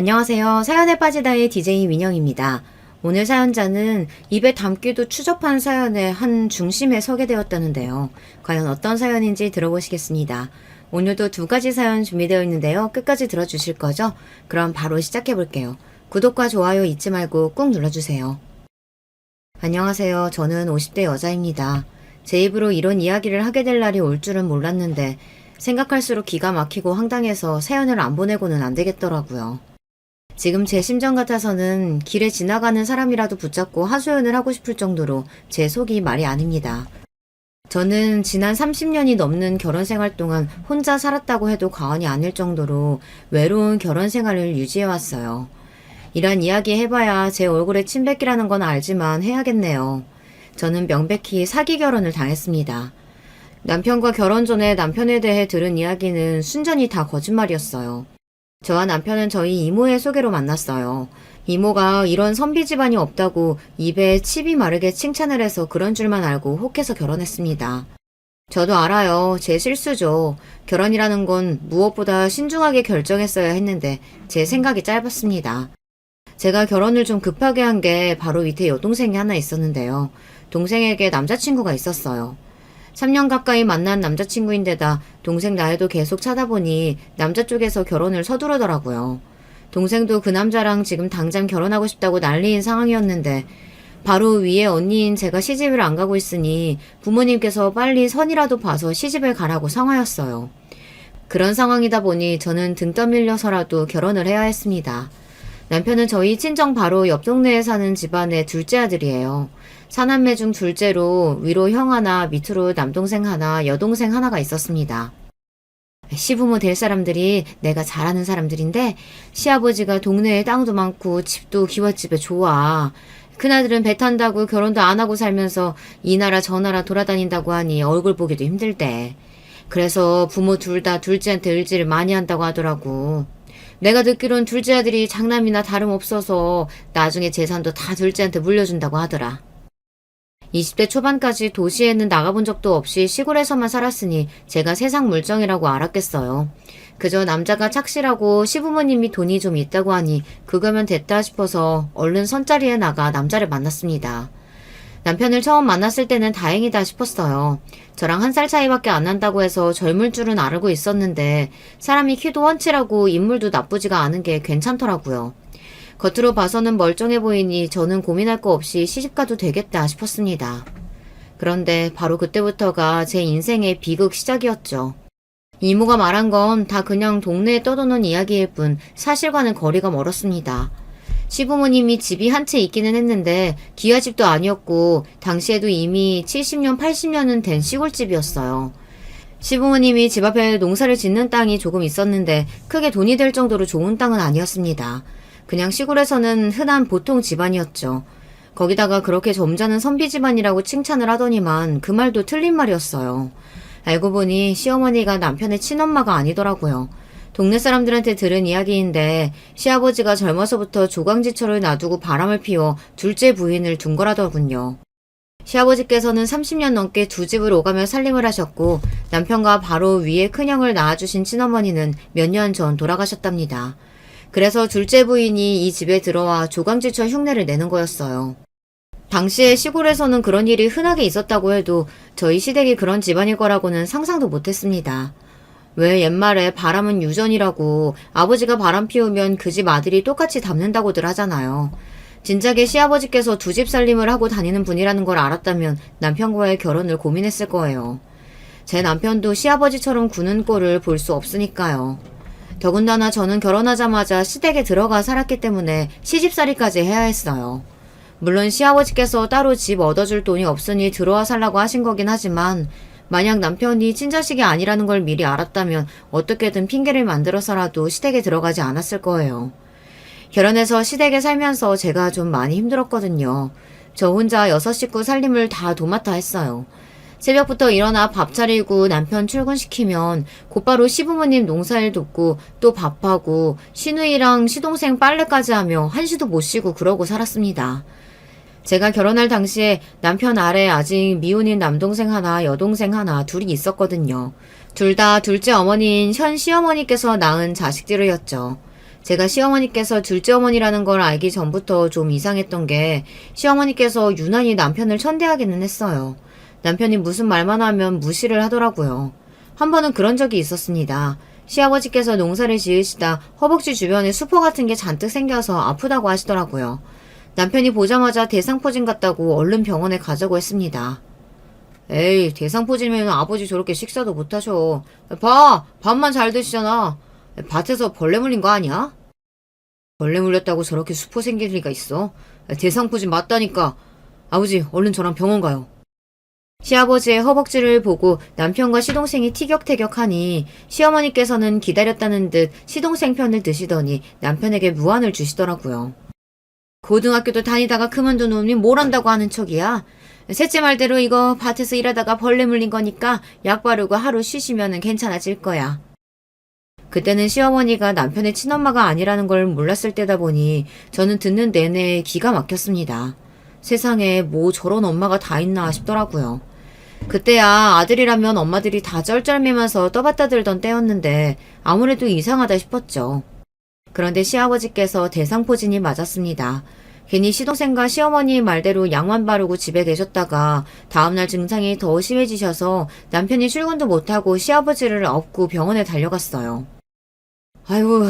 안녕하세요. 사연에 빠지다의 DJ 민영입니다. 오늘 사연자는 입에 담기도 추접한 사연의 한 중심에 서게 되었다는데요. 과연 어떤 사연인지 들어보시겠습니다. 오늘도 두 가지 사연 준비되어 있는데요. 끝까지 들어주실 거죠? 그럼 바로 시작해 볼게요. 구독과 좋아요 잊지 말고 꾹 눌러주세요. 안녕하세요. 저는 50대 여자입니다. 제 입으로 이런 이야기를 하게 될 날이 올 줄은 몰랐는데 생각할수록 기가 막히고 황당해서 사연을 안 보내고는 안 되겠더라고요. 지금 제 심정 같아서는 길에 지나가는 사람이라도 붙잡고 하소연을 하고 싶을 정도로 제 속이 말이 아닙니다. 저는 지난 30년이 넘는 결혼 생활 동안 혼자 살았다고 해도 과언이 아닐 정도로 외로운 결혼 생활을 유지해왔어요. 이런 이야기 해봐야 제 얼굴에 침 뱉기라는 건 알지만 해야겠네요. 저는 명백히 사기 결혼을 당했습니다. 남편과 결혼 전에 남편에 대해 들은 이야기는 순전히 다 거짓말이었어요. 저와 남편은 저희 이모의 소개로 만났어요. 이모가 이런 선비 집안이 없다고 입에 칩이 마르게 칭찬을 해서 그런 줄만 알고 혹해서 결혼했습니다. 저도 알아요. 제 실수죠. 결혼이라는 건 무엇보다 신중하게 결정했어야 했는데 제 생각이 짧았습니다. 제가 결혼을 좀 급하게 한 게 바로 밑에 여동생이 하나 있었는데요. 동생에게 남자친구가 있었어요. 3년 가까이 만난 남자친구인데다 동생 나이도 계속 찾아보니 남자 쪽에서 결혼을 서두르더라고요. 동생도 그 남자랑 지금 당장 결혼하고 싶다고 난리인 상황이었는데 바로 위에 언니인 제가 시집을 안 가고 있으니 부모님께서 빨리 선이라도 봐서 시집을 가라고 상하였어요. 그런 상황이다 보니 저는 등 떠밀려서라도 결혼을 해야 했습니다. 남편은 저희 친정 바로 옆 동네에 사는 집안의 둘째 아들이에요. 사남매 중 둘째로 위로 형 하나, 밑으로 남동생 하나, 여동생 하나가 있었습니다. 시부모 될 사람들이 내가 잘 아는 사람들인데 시아버지가 동네에 땅도 많고 집도 기와집에 좋아. 큰아들은 배 탄다고 결혼도 안 하고 살면서 이 나라 저 나라 돌아다닌다고 하니 얼굴 보기도 힘들대. 그래서 부모 둘 다 둘째한테 의지를 많이 한다고 하더라고. 내가 듣기론 둘째 아들이 장남이나 다름없어서 나중에 재산도 다 둘째한테 물려준다고 하더라. 20대 초반까지 도시에는 나가본 적도 없이 시골에서만 살았으니 제가 세상 물정이라고 알았겠어요. 그저 남자가 착실하고 시부모님이 돈이 좀 있다고 하니 그거면 됐다 싶어서 얼른 선자리에 나가 남자를 만났습니다. 남편을 처음 만났을 때는 다행이다 싶었어요. 저랑 1살 차이밖에 안 난다고 해서 젊을 줄은 알고 있었는데 사람이 키도 훤칠하고 인물도 나쁘지가 않은 게 괜찮더라고요. 겉으로 봐서는 멀쩡해 보이니 저는 고민할 거 없이 시집가도 되겠다 싶었습니다. 그런데 바로 그때부터가 제 인생의 비극 시작이었죠. 이모가 말한 건 다 그냥 동네에 떠도는 이야기일 뿐 사실과는 거리가 멀었습니다. 시부모님이 집이 한 채 있기는 했는데 기와집도 아니었고 당시에도 이미 70년, 80년은 된 시골집이었어요. 시부모님이 집 앞에 농사를 짓는 땅이 조금 있었는데 크게 돈이 될 정도로 좋은 땅은 아니었습니다. 그냥 시골에서는 흔한 보통 집안이었죠. 거기다가 그렇게 점잖은 선비 집안이라고 칭찬을 하더니만 그 말도 틀린 말이었어요. 알고 보니 시어머니가 남편의 친엄마가 아니더라고요. 동네 사람들한테 들은 이야기인데 시아버지가 젊어서부터 조강지처를 놔두고 바람을 피워 둘째 부인을 둔 거라더군요. 시아버지께서는 30년 넘게 두 집을 오가며 살림을 하셨고 남편과 바로 위에 큰형을 낳아주신 친어머니는 몇 년 전 돌아가셨답니다. 그래서 둘째 부인이 이 집에 들어와 조강지처 흉내를 내는 거였어요. 당시에 시골에서는 그런 일이 흔하게 있었다고 해도 저희 시댁이 그런 집안일 거라고는 상상도 못했습니다. 왜 옛말에 바람은 유전이라고 아버지가 바람 피우면 그 집 아들이 똑같이 닮는다고들 하잖아요. 진작에 시아버지께서 두 집 살림을 하고 다니는 분이라는 걸 알았다면 남편과의 결혼을 고민했을 거예요. 제 남편도 시아버지처럼 구는 꼴을 볼 수 없으니까요. 더군다나 저는 결혼하자마자 시댁에 들어가 살았기 때문에 시집살이까지 해야 했어요. 물론 시아버지께서 따로 집 얻어줄 돈이 없으니 들어와 살라고 하신 거긴 하지만 만약 남편이 친자식이 아니라는 걸 미리 알았다면 어떻게든 핑계를 만들어서라도 시댁에 들어가지 않았을 거예요. 결혼해서 시댁에 살면서 제가 좀 많이 힘들었거든요. 저 혼자 6식구 살림을 다 도맡아 했어요. 새벽부터 일어나 밥 차리고 남편 출근시키면 곧바로 시부모님 농사일 돕고 또 밥하고 시누이랑 시동생 빨래까지 하며 한시도 못 쉬고 그러고 살았습니다. 제가 결혼할 당시에 남편 아래 아직 미혼인 남동생 하나, 여동생 하나 둘이 있었거든요. 둘 다 둘째 어머니인 현 시어머니께서 낳은 자식들이었죠. 제가 시어머니께서 둘째 어머니라는 걸 알기 전부터 좀 이상했던 게 시어머니께서 유난히 남편을 천대하기는 했어요. 남편이 무슨 말만 하면 무시를 하더라고요. 한 번은 그런 적이 있었습니다. 시아버지께서 농사를 지으시다 허벅지 주변에 수포 같은 게 잔뜩 생겨서 아프다고 하시더라고요. 남편이 보자마자 대상포진 같다고 얼른 병원에 가자고 했습니다. 에이, 대상포진이면 아버지 저렇게 식사도 못하셔. 봐, 밥만 잘 드시잖아. 밭에서 벌레 물린 거 아니야? 벌레 물렸다고 저렇게 수포 생길 리가 있어? 대상포진 맞다니까. 아버지, 얼른 저랑 병원 가요. 시아버지의 허벅지를 보고 남편과 시동생이 티격태격하니 시어머니께서는 기다렸다는 듯 시동생 편을 드시더니 남편에게 무안을 주시더라고요. 고등학교도 다니다가 그만둔 놈이 뭘 한다고 하는 척이야. 셋째 말대로 이거 밭에서 일하다가 벌레 물린 거니까 약 바르고 하루 쉬시면 괜찮아질 거야. 그때는 시어머니가 남편의 친엄마가 아니라는 걸 몰랐을 때다 보니 저는 듣는 내내 기가 막혔습니다. 세상에 뭐 저런 엄마가 다 있나 싶더라고요. 그때야 아들이라면 엄마들이 다 쩔쩔매면서 떠받다 들던 때였는데 아무래도 이상하다 싶었죠. 그런데 시아버지께서 대상포진이 맞았습니다. 괜히 시동생과 시어머니 말대로 약만 바르고 집에 계셨다가 다음날 증상이 더 심해지셔서 남편이 출근도 못하고 시아버지를 업고 병원에 달려갔어요. 아이고,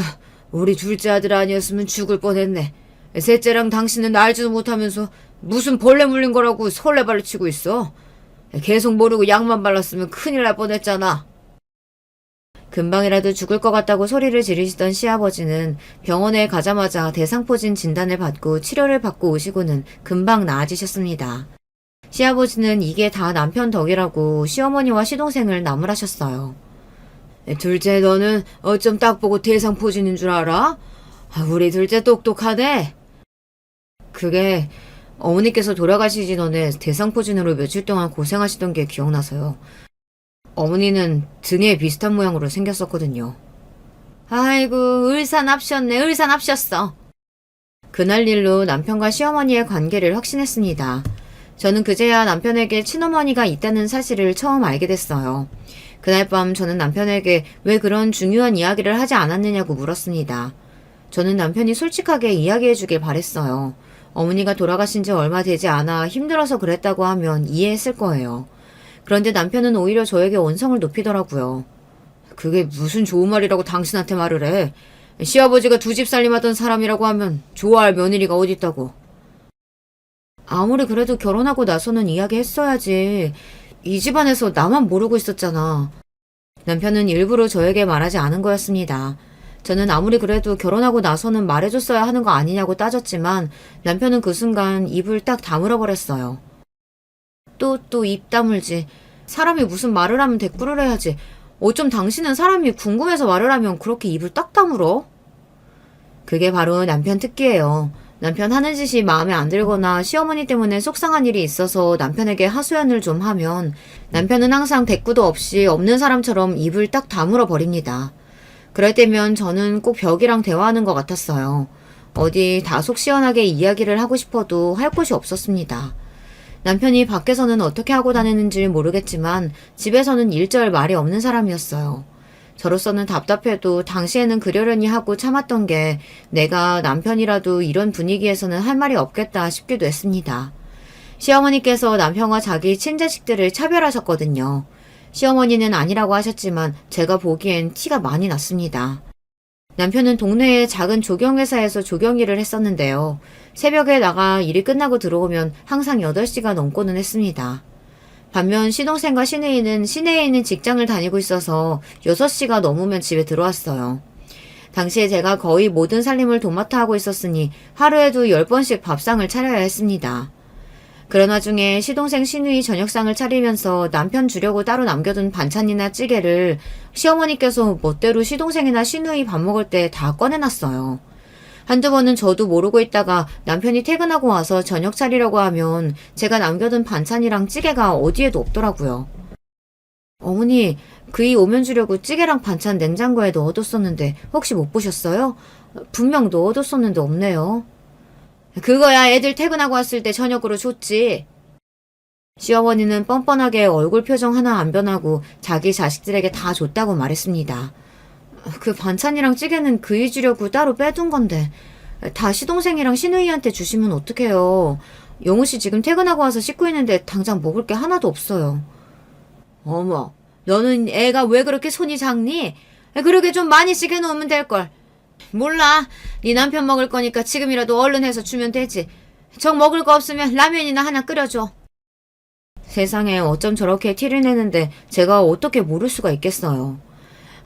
우리 둘째 아들 아니었으면 죽을 뻔했네. 셋째랑 당신은 알지도 못하면서 무슨 벌레 물린 거라고 설레발을 치고 있어. 계속 모르고 약만 발랐으면 큰일 날 뻔했잖아. 금방이라도 죽을 것 같다고 소리를 지르시던 시아버지는 병원에 가자마자 대상포진 진단을 받고 치료를 받고 오시고는 금방 나아지셨습니다. 시아버지는 이게 다 남편 덕이라고 시어머니와 시동생을 나무라셨어요. 둘째 너는 어쩜 딱 보고 대상포진인 줄 알아? 우리 둘째 똑똑하네. 그게 어머니께서 돌아가시기 전에 대상포진으로 며칠 동안 고생하시던 게 기억나서요. 어머니는 등에 비슷한 모양으로 생겼었거든요. 아이고, 을사납셨네, 을사납셨어. 그날 일로 남편과 시어머니의 관계를 확신했습니다. 저는 그제야 남편에게 친어머니가 있다는 사실을 처음 알게 됐어요. 그날 밤 저는 남편에게 왜 그런 중요한 이야기를 하지 않았느냐고 물었습니다. 저는 남편이 솔직하게 이야기해주길 바랬어요. 어머니가 돌아가신 지 얼마 되지 않아 힘들어서 그랬다고 하면 이해했을 거예요. 그런데 남편은 오히려 저에게 언성을 높이더라고요. 그게 무슨 좋은 말이라고 당신한테 말을 해. 시아버지가 두 집 살림하던 사람이라고 하면 좋아할 며느리가 어딨다고. 아무리 그래도 결혼하고 나서는 이야기했어야지. 이 집안에서 나만 모르고 있었잖아. 남편은 일부러 저에게 말하지 않은 거였습니다. 저는 아무리 그래도 결혼하고 나서는 말해줬어야 하는 거 아니냐고 따졌지만 남편은 그 순간 입을 딱 다물어 버렸어요. 또 입 다물지. 사람이 무슨 말을 하면 대꾸를 해야지. 어쩜 당신은 사람이 궁금해서 말을 하면 그렇게 입을 딱 다물어? 그게 바로 남편 특기예요. 남편 하는 짓이 마음에 안 들거나 시어머니 때문에 속상한 일이 있어서 남편에게 하소연을 좀 하면 남편은 항상 대꾸도 없이 없는 사람처럼 입을 딱 다물어 버립니다. 그럴 때면 저는 꼭 벽이랑 대화하는 것 같았어요. 어디 다 속 시원하게 이야기를 하고 싶어도 할 곳이 없었습니다. 남편이 밖에서는 어떻게 하고 다니는지 모르겠지만 집에서는 일절 말이 없는 사람이었어요. 저로서는 답답해도 당시에는 그러려니 하고 참았던 게 내가 남편이라도 이런 분위기에서는 할 말이 없겠다 싶기도 했습니다. 시어머니께서 남편과 자기 친자식들을 차별하셨거든요. 시어머니는 아니라고 하셨지만 제가 보기엔 티가 많이 났습니다. 남편은 동네의 작은 조경회사에서 조경일을 했었는데요. 새벽에 나가 일이 끝나고 들어오면 항상 8시가 넘고는 했습니다. 반면 시동생과 시내인은 시내에 있는 직장을 다니고 있어서 6시가 넘으면 집에 들어왔어요. 당시에 제가 거의 모든 살림을 도맡아 하고 있었으니 하루에도 10번씩 밥상을 차려야 했습니다. 그런 와중에 시동생 시누이 저녁상을 차리면서 남편 주려고 따로 남겨둔 반찬이나 찌개를 시어머니께서 멋대로 시동생이나 시누이 밥 먹을 때 다 꺼내놨어요. 한두 번은 저도 모르고 있다가 남편이 퇴근하고 와서 저녁 차리려고 하면 제가 남겨둔 반찬이랑 찌개가 어디에도 없더라고요. 어머니, 그이 오면 주려고 찌개랑 반찬 냉장고에 넣어뒀었는데 혹시 못 보셨어요? 분명 넣어뒀었는데 없네요. 그거야 애들 퇴근하고 왔을 때 저녁으로 줬지. 시어머니는 뻔뻔하게 얼굴 표정 하나 안 변하고 자기 자식들에게 다 줬다고 말했습니다. 그 반찬이랑 찌개는 그이 주려고 따로 빼둔 건데 다 시동생이랑 시누이한테 주시면 어떡해요. 영우 씨 지금 퇴근하고 와서 씻고 있는데 당장 먹을 게 하나도 없어요. 어머, 너는 애가 왜 그렇게 손이 작니? 그러게 좀 많이 찌개 놓으면 될걸. 몰라. 네 남편 먹을 거니까 지금이라도 얼른 해서 주면 되지. 정 먹을 거 없으면 라면이나 하나 끓여줘. 세상에 어쩜 저렇게 티를 내는데 제가 어떻게 모를 수가 있겠어요.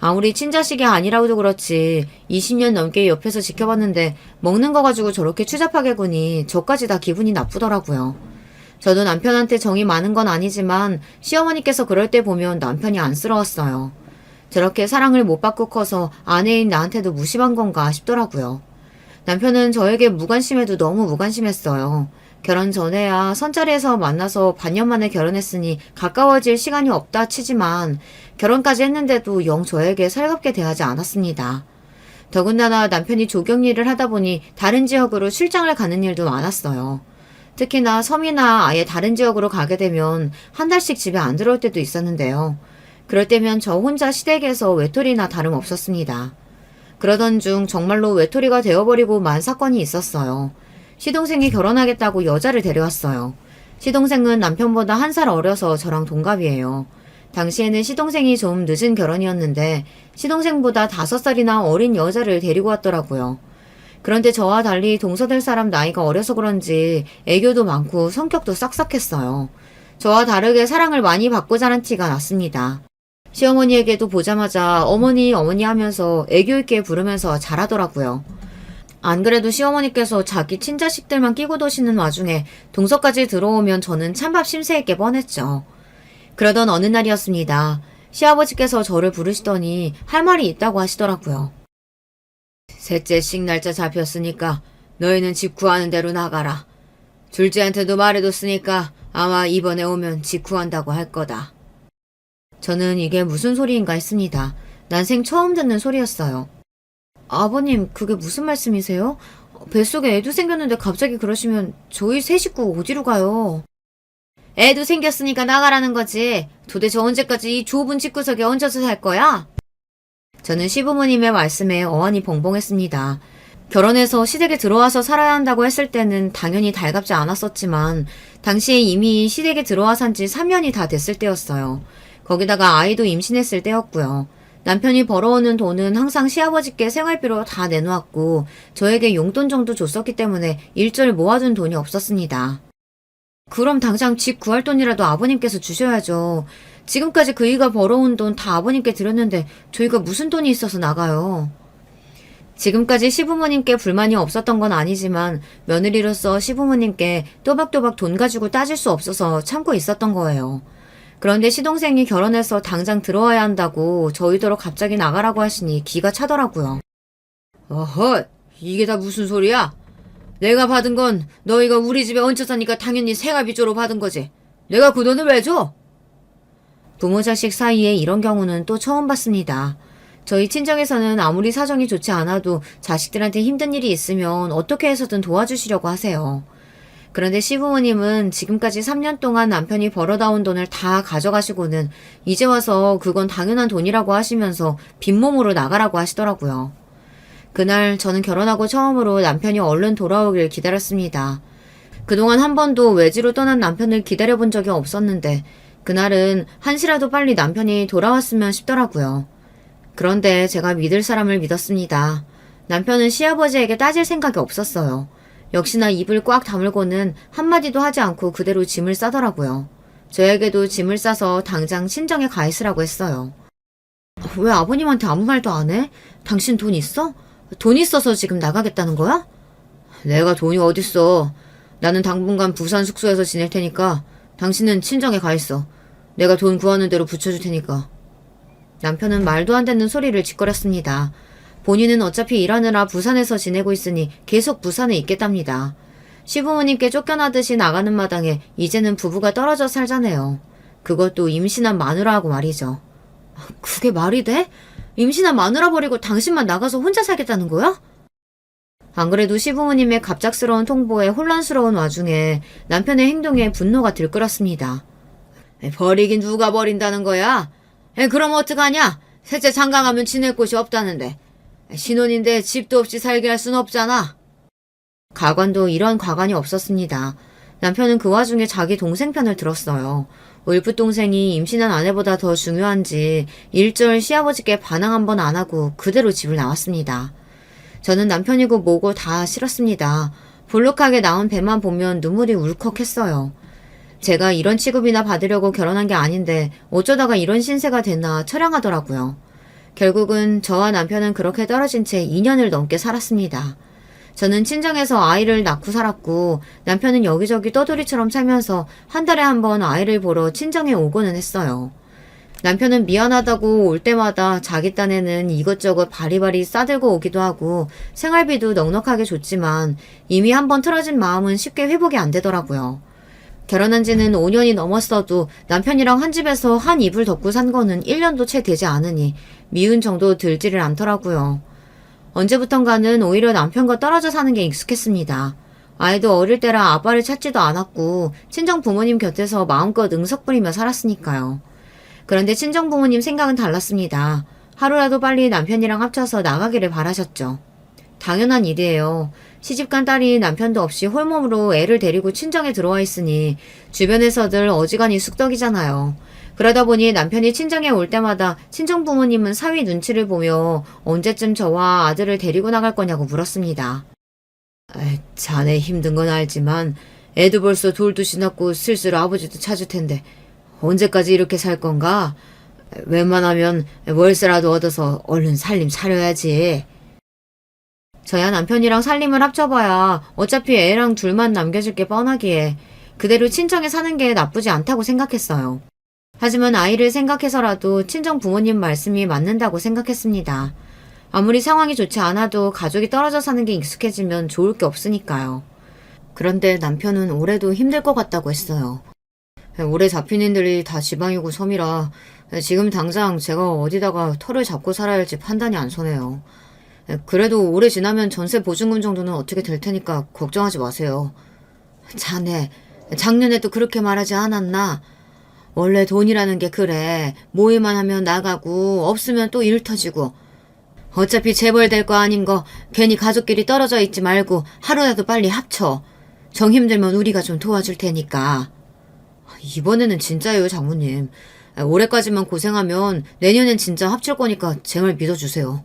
아무리 친자식이 아니라고도 그렇지 20년 넘게 옆에서 지켜봤는데 먹는 거 가지고 저렇게 추잡하게 구니 저까지 다 기분이 나쁘더라고요. 저도 남편한테 정이 많은 건 아니지만 시어머니께서 그럴 때 보면 남편이 안쓰러웠어요. 저렇게 사랑을 못 받고 커서 아내인 나한테도 무심한 건가 싶더라고요. 남편은 저에게 무관심해도 너무 무관심했어요. 결혼 전에야 선자리에서 만나서 반년 만에 결혼했으니 가까워질 시간이 없다 치지만 결혼까지 했는데도 영 저에게 살갑게 대하지 않았습니다. 더군다나 남편이 조경 일을 하다 보니 다른 지역으로 출장을 가는 일도 많았어요. 특히나 섬이나 아예 다른 지역으로 가게 되면 한 달씩 집에 안 들어올 때도 있었는데요. 그럴 때면 저 혼자 시댁에서 외톨이나 다름없었습니다. 그러던 중 정말로 외톨이가 되어버리고 만 사건이 있었어요. 시동생이 결혼하겠다고 여자를 데려왔어요. 시동생은 남편보다 1살 어려서 저랑 동갑이에요. 당시에는 시동생이 좀 늦은 결혼이었는데 시동생보다 5살이나 어린 여자를 데리고 왔더라고요. 그런데 저와 달리 동서될 사람 나이가 어려서 그런지 애교도 많고 성격도 싹싹했어요. 저와 다르게 사랑을 많이 받고 자란 티가 났습니다. 시어머니에게도 보자마자 어머니 어머니 하면서 애교 있게 부르면서 잘하더라고요. 안 그래도 시어머니께서 자기 친자식들만 끼고 도시는 와중에 동서까지 들어오면 저는 찬밥 심세했게 뻔했죠. 그러던 어느 날이었습니다. 시아버지께서 저를 부르시더니 할 말이 있다고 하시더라고요. 셋째씩 날짜 잡혔으니까 너희는 집 구하는 대로 나가라. 둘째한테도 말해뒀으니까 아마 이번에 오면 집 구한다고 할 거다. 저는 이게 무슨 소리인가 했습니다. 난생 처음 듣는 소리였어요. 아버님, 그게 무슨 말씀이세요? 뱃속에 애도 생겼는데 갑자기 그러시면 저희 세 식구 어디로 가요? 애도 생겼으니까 나가라는 거지. 도대체 언제까지 이 좁은 집구석에 얹혀서 살 거야? 저는 시부모님의 말씀에 어안이 벙벙했습니다. 결혼해서 시댁에 들어와서 살아야 한다고 했을 때는 당연히 달갑지 않았었지만 당시에 이미 시댁에 들어와 산 지 3년이 다 됐을 때였어요. 거기다가 아이도 임신했을 때였고요. 남편이 벌어오는 돈은 항상 시아버지께 생활비로 다 내놓았고 저에게 용돈 정도 줬었기 때문에 일절 모아둔 돈이 없었습니다. 그럼 당장 집 구할 돈이라도 아버님께서 주셔야죠. 지금까지 그이가 벌어온 돈 다 아버님께 드렸는데 저희가 무슨 돈이 있어서 나가요. 지금까지 시부모님께 불만이 없었던 건 아니지만 며느리로서 시부모님께 또박또박 돈 가지고 따질 수 없어서 참고 있었던 거예요. 그런데 시동생이 결혼해서 당장 들어와야 한다고 저희더러 갑자기 나가라고 하시니 기가 차더라고요. 어허, 이게 다 무슨 소리야? 내가 받은 건 너희가 우리 집에 얹혀 사니까 당연히 생활비조로 받은 거지. 내가 그 돈을 왜 줘? 부모 자식 사이에 이런 경우는 또 처음 봤습니다. 저희 친정에서는 아무리 사정이 좋지 않아도 자식들한테 힘든 일이 있으면 어떻게 해서든 도와주시려고 하세요. 그런데 시부모님은 지금까지 3년 동안 남편이 벌어다 온 돈을 다 가져가시고는 이제 와서 그건 당연한 돈이라고 하시면서 빈몸으로 나가라고 하시더라고요. 그날 저는 결혼하고 처음으로 남편이 얼른 돌아오길 기다렸습니다. 그동안 한 번도 외지로 떠난 남편을 기다려본 적이 없었는데 그날은 한시라도 빨리 남편이 돌아왔으면 싶더라고요. 그런데 제가 믿을 사람을 믿었습니다. 남편은 시아버지에게 따질 생각이 없었어요. 역시나 입을 꽉 다물고는 한마디도 하지 않고 그대로 짐을 싸더라고요. 저에게도 짐을 싸서 당장 친정에 가 있으라고 했어요. 왜 아버님한테 아무 말도 안 해? 당신 돈 있어? 돈 있어서 지금 나가겠다는 거야? 내가 돈이 어딨어. 나는 당분간 부산 숙소에서 지낼 테니까 당신은 친정에 가 있어. 내가 돈 구하는 대로 붙여줄 테니까. 남편은 말도 안 되는 소리를 짓거렸습니다. 본인은 어차피 일하느라 부산에서 지내고 있으니 계속 부산에 있겠답니다. 시부모님께 쫓겨나듯이 나가는 마당에 이제는 부부가 떨어져 살자네요. 그것도 임신한 마누라하고 말이죠. 그게 말이 돼? 임신한 마누라 버리고 당신만 나가서 혼자 살겠다는 거야? 안 그래도 시부모님의 갑작스러운 통보에 혼란스러운 와중에 남편의 행동에 분노가 들끓었습니다. 버리긴 누가 버린다는 거야? 그럼 어떡하냐? 셋째 장가가면 지낼 곳이 없다는데 신혼인데 집도 없이 살게 할 순 없잖아. 가관도 이런 가관이 없었습니다. 남편은 그 와중에 자기 동생 편을 들었어요. 울프 동생이 임신한 아내보다 더 중요한지 일절 시아버지께 반항 한 번 안 하고 그대로 집을 나왔습니다. 저는 남편이고 뭐고 다 싫었습니다. 볼록하게 나온 배만 보면 눈물이 울컥했어요. 제가 이런 취급이나 받으려고 결혼한 게 아닌데 어쩌다가 이런 신세가 됐나 처량하더라고요. 결국은 저와 남편은 그렇게 떨어진 채 2년을 넘게 살았습니다. 저는 친정에서 아이를 낳고 살았고 남편은 여기저기 떠돌이처럼 살면서 한 달에 한 번 아이를 보러 친정에 오고는 했어요. 남편은 미안하다고 올 때마다 자기 딴에는 이것저것 바리바리 싸들고 오기도 하고 생활비도 넉넉하게 줬지만 이미 한 번 틀어진 마음은 쉽게 회복이 안 되더라고요. 결혼한 지는 5년이 넘었어도 남편이랑 한 집에서 한 이불 덮고 산 거는 1년도 채 되지 않으니 미운 정도 들지를 않더라고요. 언제부턴가는 오히려 남편과 떨어져 사는 게 익숙했습니다. 아이도 어릴 때라 아빠를 찾지도 않았고 친정 부모님 곁에서 마음껏 응석 부리며 살았으니까요. 그런데 친정 부모님 생각은 달랐습니다. 하루라도 빨리 남편이랑 합쳐서 나가기를 바라셨죠. 당연한 일이에요. 시집간 딸이 남편도 없이 홀몸으로 애를 데리고 친정에 들어와 있으니 주변에서들 어지간히 쑥덕이잖아요. 그러다 보니 남편이 친정에 올 때마다 친정 부모님은 사위 눈치를 보며 언제쯤 저와 아들을 데리고 나갈 거냐고 물었습니다. 자네 힘든 건 알지만 애도 벌써 돌도 지났고 슬슬 아버지도 찾을 텐데 언제까지 이렇게 살 건가? 웬만하면 월세라도 얻어서 얼른 살림 차려야지. 저야 남편이랑 살림을 합쳐봐야 어차피 애랑 둘만 남겨질 게 뻔하기에 그대로 친정에 사는 게 나쁘지 않다고 생각했어요. 하지만 아이를 생각해서라도 친정 부모님 말씀이 맞는다고 생각했습니다. 아무리 상황이 좋지 않아도 가족이 떨어져 사는 게 익숙해지면 좋을 게 없으니까요. 그런데 남편은 올해도 힘들 것 같다고 했어요. 올해 잡힌 인들이 다 지방이고 섬이라 지금 당장 제가 어디다가 터를 잡고 살아야 할지 판단이 안 서네요. 그래도 올해 지나면 전세 보증금 정도는 어떻게 될 테니까 걱정하지 마세요. 자네, 작년에도 그렇게 말하지 않았나? 원래 돈이라는 게 그래. 모이만 하면 나가고 없으면 또 일 터지고. 어차피 재벌될 거 아닌 거 괜히 가족끼리 떨어져 있지 말고 하루라도 빨리 합쳐. 정 힘들면 우리가 좀 도와줄 테니까. 이번에는 진짜예요, 장모님. 올해까지만 고생하면 내년엔 진짜 합칠 거니까 제발 믿어주세요.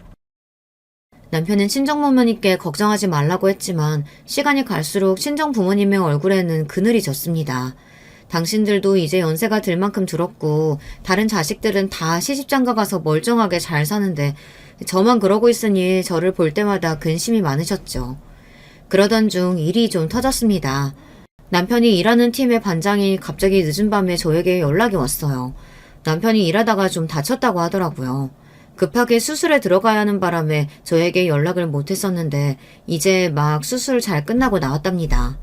남편은 친정 부모님께 걱정하지 말라고 했지만 시간이 갈수록 친정 부모님의 얼굴에는 그늘이 졌습니다. 당신들도 이제 연세가 들 만큼 들었고 다른 자식들은 다 시집장가 가서 멀쩡하게 잘 사는데 저만 그러고 있으니 저를 볼 때마다 근심이 많으셨죠. 그러던 중 일이 좀 터졌습니다. 남편이 일하는 팀의 반장이 갑자기 늦은 밤에 저에게 연락이 왔어요. 남편이 일하다가 좀 다쳤다고 하더라고요. 급하게 수술에 들어가야 하는 바람에 저에게 연락을 못했었는데 이제 막 수술 잘 끝나고 나왔답니다.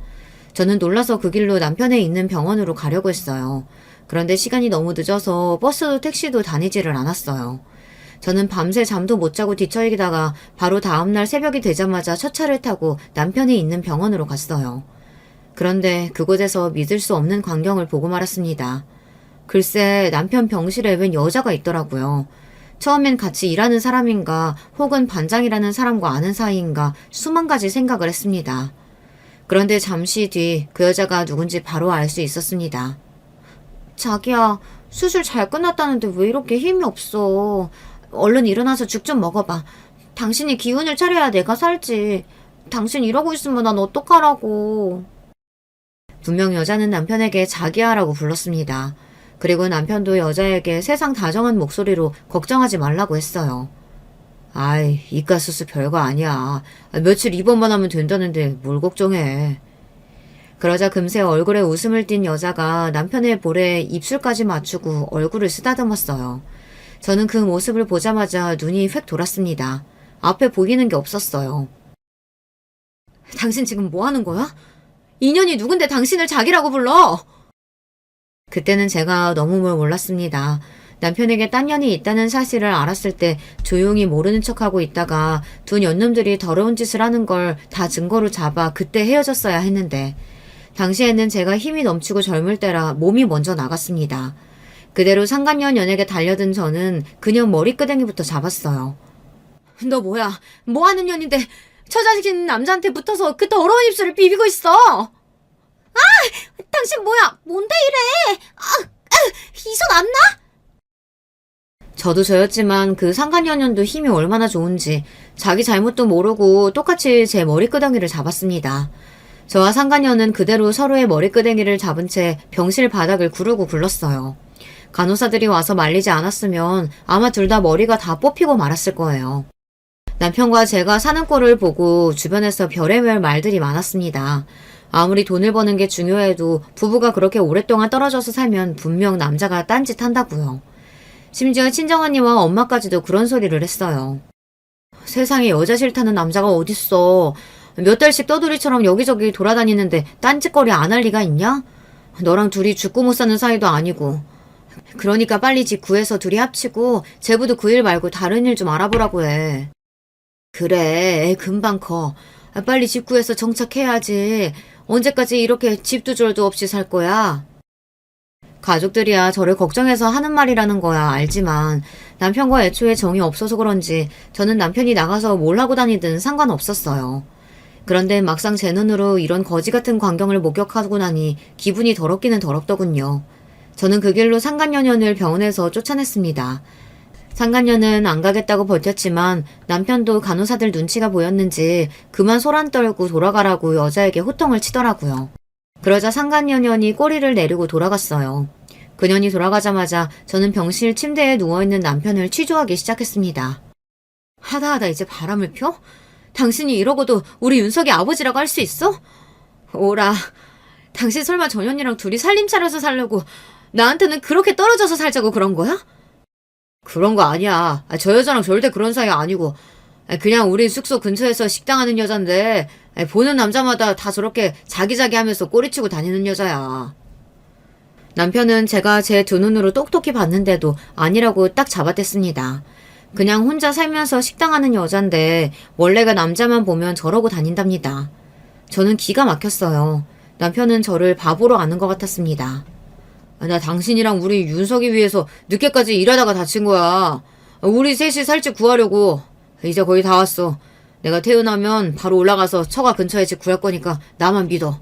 저는 놀라서 그 길로 남편의 있는 병원으로 가려고 했어요. 그런데 시간이 너무 늦어서 버스도 택시도 다니지를 않았어요. 저는 밤새 잠도 못 자고 뒤척이다가 바로 다음날 새벽이 되자마자 첫 차를 타고 남편이 있는 병원으로 갔어요. 그런데 그곳에서 믿을 수 없는 광경을 보고 말았습니다. 글쎄 남편 병실에 웬 여자가 있더라고요. 처음엔 같이 일하는 사람인가 혹은 반장이라는 사람과 아는 사이인가 수만 가지 생각을 했습니다. 그런데 잠시 뒤 그 여자가 누군지 바로 알 수 있었습니다. 자기야, 수술 잘 끝났다는데 왜 이렇게 힘이 없어. 얼른 일어나서 죽 좀 먹어봐. 당신이 기운을 차려야 내가 살지. 당신 이러고 있으면 난 어떡하라고. 분명 여자는 남편에게 자기야라고 불렀습니다. 그리고 남편도 여자에게 세상 다정한 목소리로 걱정하지 말라고 했어요. 아이, 이가 수술 별거 아니야. 며칠 입원만 하면 된다는데 뭘 걱정해. 그러자 금세 얼굴에 웃음을 띤 여자가 남편의 볼에 입술까지 맞추고 얼굴을 쓰다듬었어요. 저는 그 모습을 보자마자 눈이 휙 돌았습니다. 앞에 보이는 게 없었어요. 당신 지금 뭐 하는 거야? 인연이 누군데 당신을 자기라고 불러? 그때는 제가 너무 뭘 몰랐습니다. 남편에게 딴 년이 있다는 사실을 알았을 때 조용히 모르는 척하고 있다가 두 년놈들이 더러운 짓을 하는 걸 다 증거로 잡아 그때 헤어졌어야 했는데 당시에는 제가 힘이 넘치고 젊을 때라 몸이 먼저 나갔습니다. 그대로 상간녀 연에게 달려든 저는 그녀 머리끄댕이부터 잡았어요. 너 뭐야? 뭐 하는 년인데 저 자식은 남자한테 붙어서 그 더러운 입술을 비비고 있어. 당신 뭐야? 뭔데 이래? 이 손 안 나? 저도 저였지만 그 상간녀년도 힘이 얼마나 좋은지 자기 잘못도 모르고 똑같이 제 머리끄댕이를 잡았습니다. 저와 상간녀는 그대로 서로의 머리끄댕이를 잡은 채 병실 바닥을 구르고 굴렀어요. 간호사들이 와서 말리지 않았으면 아마 둘 다 머리가 다 뽑히고 말았을 거예요. 남편과 제가 사는 꼴을 보고 주변에서 별의별 말들이 많았습니다. 아무리 돈을 버는 게 중요해도 부부가 그렇게 오랫동안 떨어져서 살면 분명 남자가 딴짓 한다고요. 심지어 친정언니와 엄마까지도 그런 소리를 했어요. 세상에 여자 싫다는 남자가 어딨어. 몇 달씩 떠돌이처럼 여기저기 돌아다니는데 딴짓거리 안 할 리가 있냐? 너랑 둘이 죽고 못 사는 사이도 아니고. 그러니까 빨리 집 구해서 둘이 합치고 제부도 그 일 말고 다른 일 좀 알아보라고 해. 그래, 애 금방 커. 빨리 집 구해서 정착해야지. 언제까지 이렇게 집도 절도 없이 살 거야? 가족들이야 저를 걱정해서 하는 말이라는 거야 알지만 남편과 애초에 정이 없어서 그런지 저는 남편이 나가서 뭘 하고 다니든 상관없었어요. 그런데 막상 제 눈으로 이런 거지 같은 광경을 목격하고 나니 기분이 더럽기는 더럽더군요. 저는 그 길로 상간녀년을 병원에서 쫓아냈습니다. 상간녀는 안 가겠다고 버텼지만 남편도 간호사들 눈치가 보였는지 그만 소란 떨고 돌아가라고 여자에게 호통을 치더라고요. 그러자 상간녀년이 꼬리를 내리고 돌아갔어요. 그년이 돌아가자마자 저는 병실 침대에 누워있는 남편을 취조하기 시작했습니다. 하다하다 이제 바람을 펴? 당신이 이러고도 우리 윤석이 아버지라고 할 수 있어? 오라, 당신 설마 전현이랑 둘이 살림 차려서 살려고 나한테는 그렇게 떨어져서 살자고 그런 거야? 그런 거 아니야. 저 여자랑 절대 그런 사이 아니고 그냥 우리 숙소 근처에서 식당하는 여잔데 보는 남자마다 다 저렇게 자기자기 하면서 꼬리치고 다니는 여자야. 남편은 제가 제 두 눈으로 똑똑히 봤는데도 아니라고 딱 잡아댔습니다. 그냥 혼자 살면서 식당하는 여잔데 원래가 남자만 보면 저러고 다닌답니다. 저는 기가 막혔어요. 남편은 저를 바보로 아는 것 같았습니다. 나 당신이랑 우리 윤석이 위해서 늦게까지 일하다가 다친 거야. 우리 셋이 살 집 구하려고. 이제 거의 다 왔어. 내가 태어나면 바로 올라가서 처가 근처에 집 구할 거니까 나만 믿어.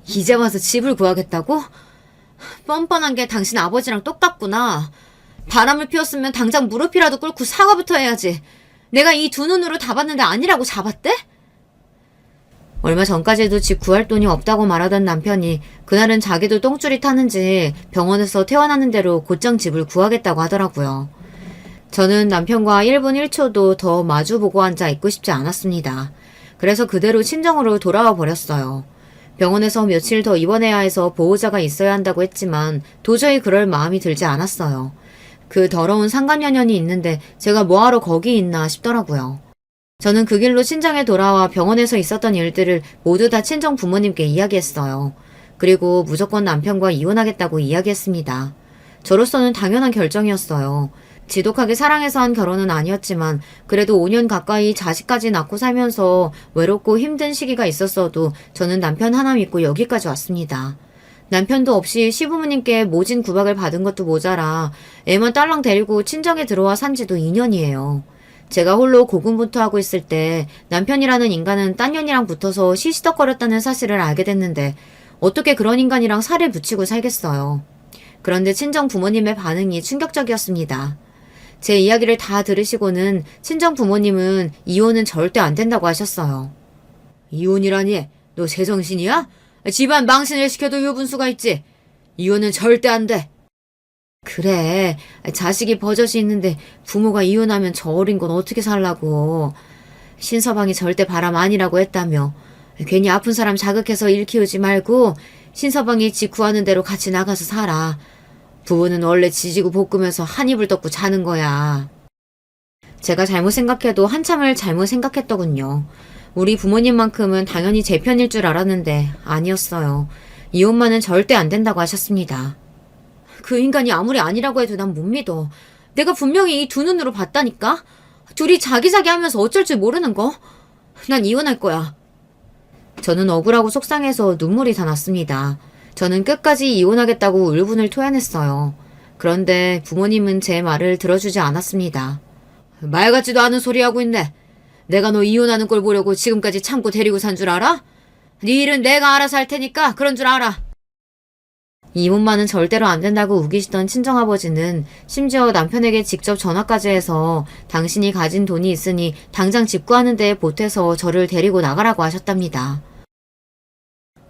이제 와서 집을 구하겠다고? 뻔뻔한 게 당신 아버지랑 똑같구나. 바람을 피웠으면 당장 무릎이라도 꿇고 사과부터 해야지. 내가 이 두 눈으로 다 봤는데 아니라고 잡았대? 얼마 전까지도 집 구할 돈이 없다고 말하던 남편이 그날은 자기도 똥줄이 타는지 병원에서 태어나는 대로 곧장 집을 구하겠다고 하더라고요. 저는 남편과 1분 1초도 더 마주보고 앉아 있고 싶지 않았습니다. 그래서 그대로 친정으로 돌아와 버렸어요. 병원에서 며칠 더 입원해야 해서 보호자가 있어야 한다고 했지만 도저히 그럴 마음이 들지 않았어요. 그 더러운 상간녀년이 있는데 제가 뭐하러 거기 있나 싶더라고요. 저는 그 길로 친정에 돌아와 병원에서 있었던 일들을 모두 다 친정 부모님께 이야기했어요. 그리고 무조건 남편과 이혼하겠다고 이야기했습니다. 저로서는 당연한 결정이었어요. 지독하게 사랑해서 한 결혼은 아니었지만 그래도 5년 가까이 자식까지 낳고 살면서 외롭고 힘든 시기가 있었어도 저는 남편 하나 믿고 여기까지 왔습니다. 남편도 없이 시부모님께 모진 구박을 받은 것도 모자라 애만 딸랑 데리고 친정에 들어와 산 지도 2년이에요. 제가 홀로 고군분투하고 있을 때 남편이라는 인간은 딴 년이랑 붙어서 시시덕거렸다는 사실을 알게 됐는데 어떻게 그런 인간이랑 살을 붙이고 살겠어요. 그런데 친정 부모님의 반응이 충격적이었습니다. 제 이야기를 다 들으시고는 친정 부모님은 이혼은 절대 안 된다고 하셨어요. 이혼이라니? 너 제정신이야? 집안 망신을 시켜도 유분수가 있지. 이혼은 절대 안 돼. 그래, 자식이 버젓이 있는데 부모가 이혼하면 저 어린 건 어떻게 살라고. 신서방이 절대 바람 아니라고 했다며. 괜히 아픈 사람 자극해서 일 키우지 말고 신서방이 집 구하는 대로 같이 나가서 살아. 부부는 원래 지지고 볶으면서 한 입을 덮고 자는 거야. 제가 잘못 생각해도 한참을 잘못 생각했더군요. 우리 부모님만큼은 당연히 제 편일 줄 알았는데 아니었어요. 이혼만은 절대 안 된다고 하셨습니다. 그 인간이 아무리 아니라고 해도 난 못 믿어. 내가 분명히 이 두 눈으로 봤다니까? 둘이 자기자기 하면서 어쩔 줄 모르는 거? 난 이혼할 거야. 저는 억울하고 속상해서 눈물이 다 났습니다. 저는 끝까지 이혼하겠다고 울분을 토해냈어요. 그런데 부모님은 제 말을 들어주지 않았습니다. 말 같지도 않은 소리 하고 있네. 내가 너 이혼하는 걸 보려고 지금까지 참고 데리고 산 줄 알아? 네 일은 내가 알아서 할 테니까 그런 줄 알아. 이혼만은 절대로 안 된다고 우기시던 친정아버지는 심지어 남편에게 직접 전화까지 해서 당신이 가진 돈이 있으니 당장 집 구하는 데에 보태서 저를 데리고 나가라고 하셨답니다.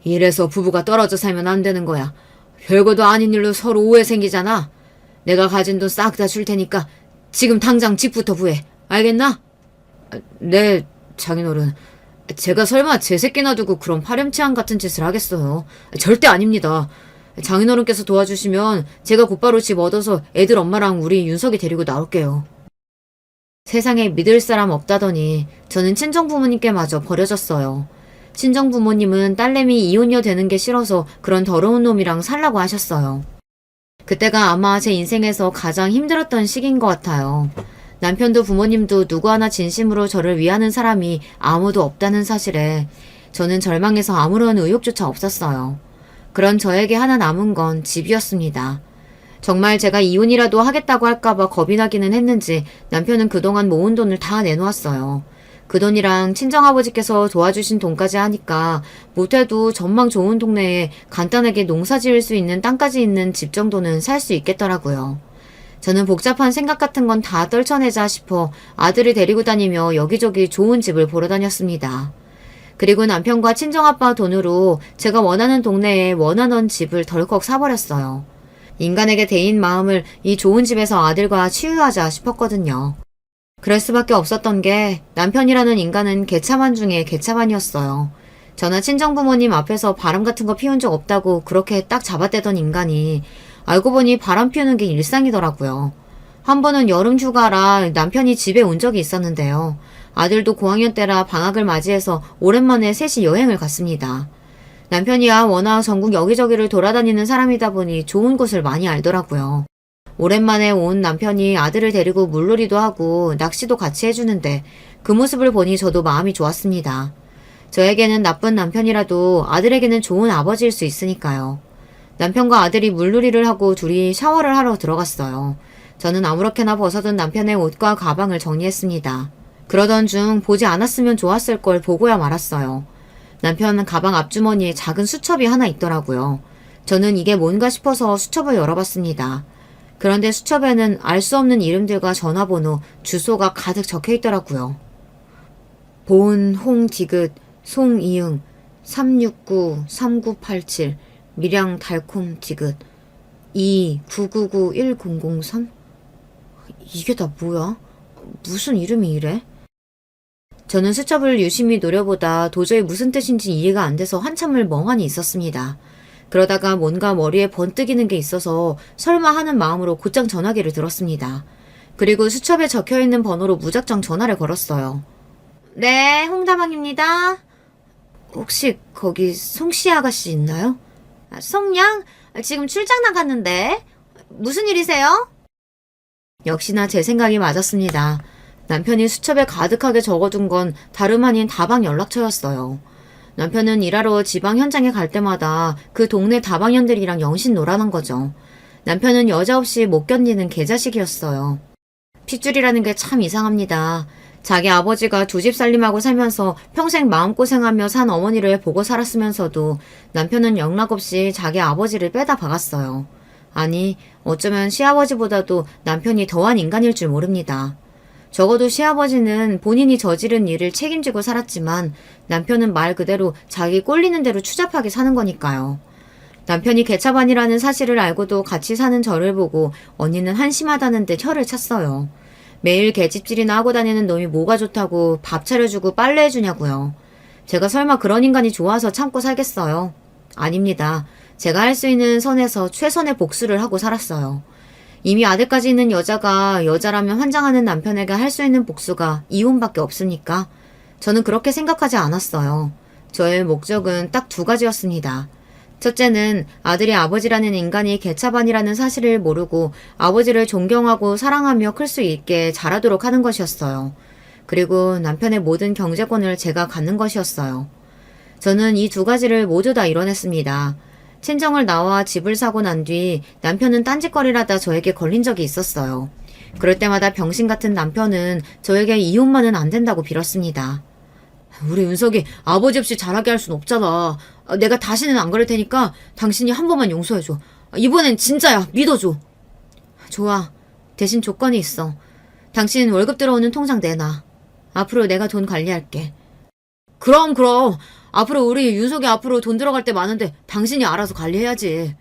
이래서 부부가 떨어져 살면 안 되는 거야. 별거도 아닌 일로 서로 오해 생기잖아. 내가 가진 돈 싹 다 줄 테니까 지금 당장 집부터 구해. 알겠나? 네, 장인어른. 제가 설마 제 새끼 놔두고 그런 파렴치한 같은 짓을 하겠어요. 절대 아닙니다. 장인어른께서 도와주시면 제가 곧바로 집 얻어서 애들 엄마랑 우리 윤석이 데리고 나올게요. 세상에 믿을 사람 없다더니 저는 친정부모님께마저 버려졌어요. 친정부모님은 딸내미 이혼녀 되는 게 싫어서 그런 더러운 놈이랑 살라고 하셨어요. 그때가 아마 제 인생에서 가장 힘들었던 시기인 것 같아요. 남편도 부모님도 누구 하나 진심으로 저를 위하는 사람이 아무도 없다는 사실에 저는 절망해서 아무런 의욕조차 없었어요. 그런 저에게 하나 남은 건 집이었습니다. 정말 제가 이혼이라도 하겠다고 할까봐 겁이 나기는 했는지 남편은 그동안 모은 돈을 다 내놓았어요. 그 돈이랑 친정아버지께서 도와주신 돈까지 하니까 못해도 전망 좋은 동네에 간단하게 농사 지을 수 있는 땅까지 있는 집 정도는 살 수 있겠더라고요. 저는 복잡한 생각 같은 건 다 떨쳐내자 싶어 아들을 데리고 다니며 여기저기 좋은 집을 보러 다녔습니다. 그리고 남편과 친정아빠 돈으로 제가 원하는 동네에 원하던 집을 덜컥 사버렸어요. 인간에게 대인 마음을 이 좋은 집에서 아들과 치유하자 싶었거든요. 그럴 수밖에 없었던 게 남편이라는 인간은 개차반 중에 개차반이었어요. 저나 친정부모님 앞에서 바람 같은 거 피운 적 없다고 그렇게 딱 잡아떼던 인간이 알고 보니 바람 피우는 게 일상이더라고요. 한 번은 여름 휴가라 남편이 집에 온 적이 있었는데요. 아들도 고학년 때라 방학을 맞이해서 오랜만에 셋이 여행을 갔습니다. 남편이야 워낙 전국 여기저기를 돌아다니는 사람이다 보니 좋은 곳을 많이 알더라고요. 오랜만에 온 남편이 아들을 데리고 물놀이도 하고 낚시도 같이 해주는데 그 모습을 보니 저도 마음이 좋았습니다. 저에게는 나쁜 남편이라도 아들에게는 좋은 아버지일 수 있으니까요. 남편과 아들이 물놀이를 하고 둘이 샤워를 하러 들어갔어요. 저는 아무렇게나 벗어둔 남편의 옷과 가방을 정리했습니다. 그러던 중 보지 않았으면 좋았을 걸 보고야 말았어요. 남편 가방 앞주머니에 작은 수첩이 하나 있더라고요. 저는 이게 뭔가 싶어서 수첩을 열어봤습니다. 그런데 수첩에는 알 수 없는 이름들과 전화번호, 주소가 가득 적혀 있더라고요. 보은 홍디귿 송이응 369-3987 밀양 달콤 디귿 2999103? 이게 다 뭐야? 무슨 이름이 이래? 저는 수첩을 유심히 노려보다 도저히 무슨 뜻인지 이해가 안 돼서 한참을 멍하니 있었습니다. 그러다가 뭔가 머리에 번뜩이는 게 있어서 설마 하는 마음으로 곧장 전화기를 들었습니다. 그리고 수첩에 적혀있는 번호로 무작정 전화를 걸었어요. 네, 홍다방입니다. 혹시 거기 송씨 아가씨 있나요? 송양? 지금 출장 나갔는데. 무슨 일이세요? 역시나 제 생각이 맞았습니다. 남편이 수첩에 가득하게 적어둔 건 다름 아닌 다방 연락처였어요. 남편은 일하러 지방 현장에 갈 때마다 그 동네 다방년들이랑 영신 놀아난 거죠. 남편은 여자 없이 못 견디는 개자식이었어요. 핏줄이라는 게 참 이상합니다. 자기 아버지가 두 집 살림하고 살면서 평생 마음고생하며 산 어머니를 보고 살았으면서도 남편은 영락없이 자기 아버지를 빼다 박았어요. 아니, 어쩌면 시아버지보다도 남편이 더한 인간일 줄 모릅니다. 적어도 시아버지는 본인이 저지른 일을 책임지고 살았지만 남편은 말 그대로 자기 꼴리는 대로 추잡하게 사는 거니까요. 남편이 개차반이라는 사실을 알고도 같이 사는 저를 보고 언니는 한심하다는 듯 혀를 찼어요. 매일 개집질이나 하고 다니는 놈이 뭐가 좋다고 밥 차려주고 빨래해주냐고요. 제가 설마 그런 인간이 좋아서 참고 살겠어요? 아닙니다. 제가 할 수 있는 선에서 최선의 복수를 하고 살았어요. 이미 아들까지 있는 여자가 여자라면 환장하는 남편에게 할 수 있는 복수가 이혼밖에 없습니까? 저는 그렇게 생각하지 않았어요. 저의 목적은 딱 두 가지였습니다. 첫째는 아들이 아버지라는 인간이 개차반이라는 사실을 모르고 아버지를 존경하고 사랑하며 클 수 있게 자라도록 하는 것이었어요. 그리고 남편의 모든 경제권을 제가 갖는 것이었어요. 저는 이 두 가지를 모두 다 이뤄냈습니다. 친정을 나와 집을 사고 난 뒤 남편은 딴짓거리를 하다 저에게 걸린 적이 있었어요. 그럴 때마다 병신 같은 남편은 저에게 이혼만은 안 된다고 빌었습니다. 우리 윤석이 아버지 없이 자라게 할 순 없잖아. 내가 다시는 안 그럴 테니까 당신이 한 번만 용서해줘. 이번엔 진짜야. 믿어줘. 좋아. 대신 조건이 있어. 당신 월급 들어오는 통장 내놔. 앞으로 내가 돈 관리할게. 그럼. 앞으로 우리 윤석이 앞으로 돈 들어갈 때 많은데 당신이 알아서 관리해야지.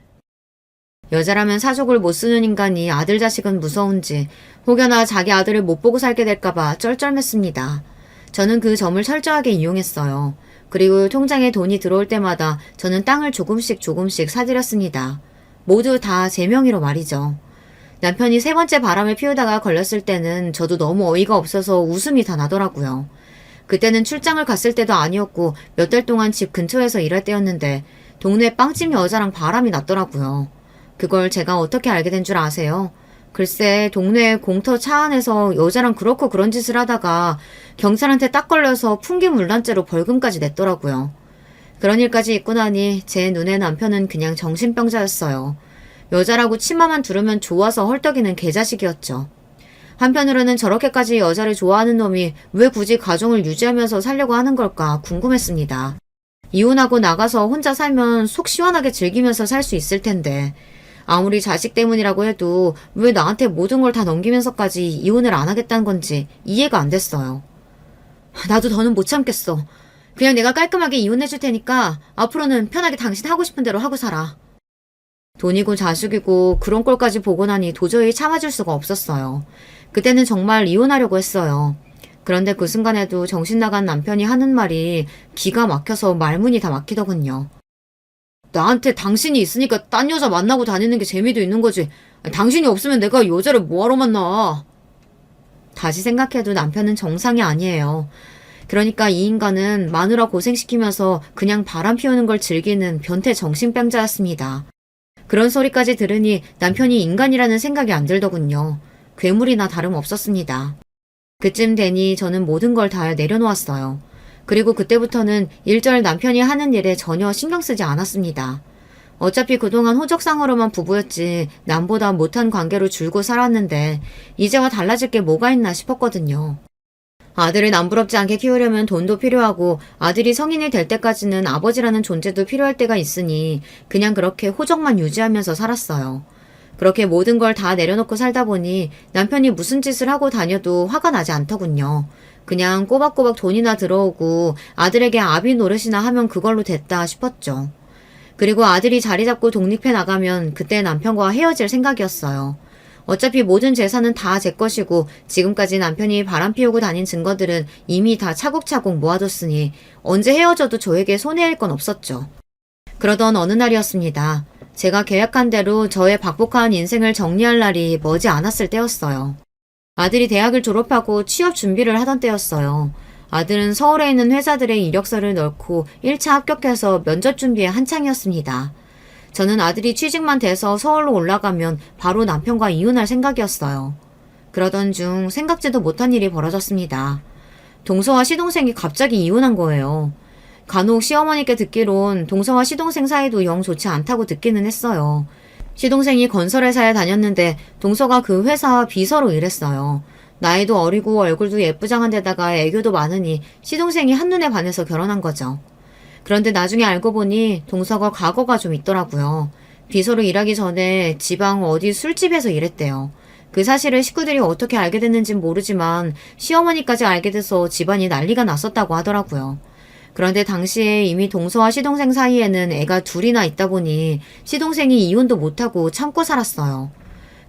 여자라면 사족을 못 쓰는 인간이 아들 자식은 무서운지 혹여나 자기 아들을 못 보고 살게 될까봐 쩔쩔맸습니다. 저는 그 점을 철저하게 이용했어요. 그리고 통장에 돈이 들어올 때마다 저는 땅을 조금씩 사들였습니다. 모두 다 제 명의로 말이죠. 남편이 세 번째 바람을 피우다가 걸렸을 때는 저도 너무 어이가 없어서 웃음이 다 나더라고요. 그때는 출장을 갔을 때도 아니었고 몇 달 동안 집 근처에서 일할 때였는데 동네 빵집 여자랑 바람이 났더라고요. 그걸 제가 어떻게 알게 된 줄 아세요? 글쎄 동네 공터 차 안에서 여자랑 그렇고 그런 짓을 하다가 경찰한테 딱 걸려서 풍기물난죄로 벌금까지 냈더라고요. 그런 일까지 있고 나니 제 눈에 남편은 그냥 정신병자였어요. 여자라고 치마만 두르면 좋아서 헐떡이는 개자식이었죠. 한편으로는 저렇게까지 여자를 좋아하는 놈이 왜 굳이 가정을 유지하면서 살려고 하는 걸까 궁금했습니다. 이혼하고 나가서 혼자 살면 속 시원하게 즐기면서 살 수 있을 텐데 아무리 자식 때문이라고 해도 왜 나한테 모든 걸 다 넘기면서까지 이혼을 안 하겠다는 건지 이해가 안 됐어요. 나도 더는 못 참겠어. 그냥 내가 깔끔하게 이혼해줄 테니까 앞으로는 편하게 당신 하고 싶은 대로 하고 살아. 돈이고 자식이고 그런 꼴까지 보고 나니 도저히 참아줄 수가 없었어요. 그때는 정말 이혼하려고 했어요. 그런데 그 순간에도 정신 나간 남편이 하는 말이 기가 막혀서 말문이 다 막히더군요. 나한테 당신이 있으니까 딴 여자 만나고 다니는 게 재미도 있는 거지. 당신이 없으면 내가 여자를 뭐하러 만나. 다시 생각해도 남편은 정상이 아니에요. 그러니까 이 인간은 마누라 고생시키면서 그냥 바람 피우는 걸 즐기는 변태 정신병자였습니다. 그런 소리까지 들으니 남편이 인간이라는 생각이 안 들더군요. 괴물이나 다름없었습니다. 그쯤 되니 저는 모든 걸 다 내려놓았어요. 그리고 그때부터는 일절 남편이 하는 일에 전혀 신경 쓰지 않았습니다. 어차피 그동안 호적상으로만 부부였지 남보다 못한 관계로 줄고 살았는데 이제와 달라질 게 뭐가 있나 싶었거든요. 아들을 남부럽지 않게 키우려면 돈도 필요하고 아들이 성인이 될 때까지는 아버지라는 존재도 필요할 때가 있으니 그냥 그렇게 호적만 유지하면서 살았어요. 그렇게 모든 걸 다 내려놓고 살다 보니 남편이 무슨 짓을 하고 다녀도 화가 나지 않더군요. 그냥 꼬박꼬박 돈이나 들어오고 아들에게 아비 노릇이나 하면 그걸로 됐다 싶었죠. 그리고 아들이 자리 잡고 독립해 나가면 그때 남편과 헤어질 생각이었어요. 어차피 모든 재산은 다 제 것이고 지금까지 남편이 바람피우고 다닌 증거들은 이미 다 차곡차곡 모아뒀으니 언제 헤어져도 저에게 손해일 건 없었죠. 그러던 어느 날이었습니다. 제가 계약한 대로 저의 박복한 인생을 정리할 날이 머지 않았을 때였어요. 아들이 대학을 졸업하고 취업 준비를 하던 때였어요. 아들은 서울에 있는 회사들의 이력서를 넣고 1차 합격해서 면접 준비에 한창이었습니다. 저는 아들이 취직만 돼서 서울로 올라가면 바로 남편과 이혼할 생각이었어요. 그러던 중 생각지도 못한 일이 벌어졌습니다. 동서와 시동생이 갑자기 이혼한 거예요. 간혹 시어머니께 듣기론 동서와 시동생 사이도 영 좋지 않다고 듣기는 했어요. 시동생이 건설회사에 다녔는데 동서가 그 회사 비서로 일했어요. 나이도 어리고 얼굴도 예쁘장한 데다가 애교도 많으니 시동생이 한눈에 반해서 결혼한 거죠. 그런데 나중에 알고 보니 동서가 과거가 좀 있더라고요. 비서로 일하기 전에 지방 어디 술집에서 일했대요. 그 사실을 식구들이 어떻게 알게 됐는진 모르지만 시어머니까지 알게 돼서 집안이 난리가 났었다고 하더라고요. 그런데 당시에 이미 동서와 시동생 사이에는 애가 둘이나 있다 보니 시동생이 이혼도 못하고 참고 살았어요.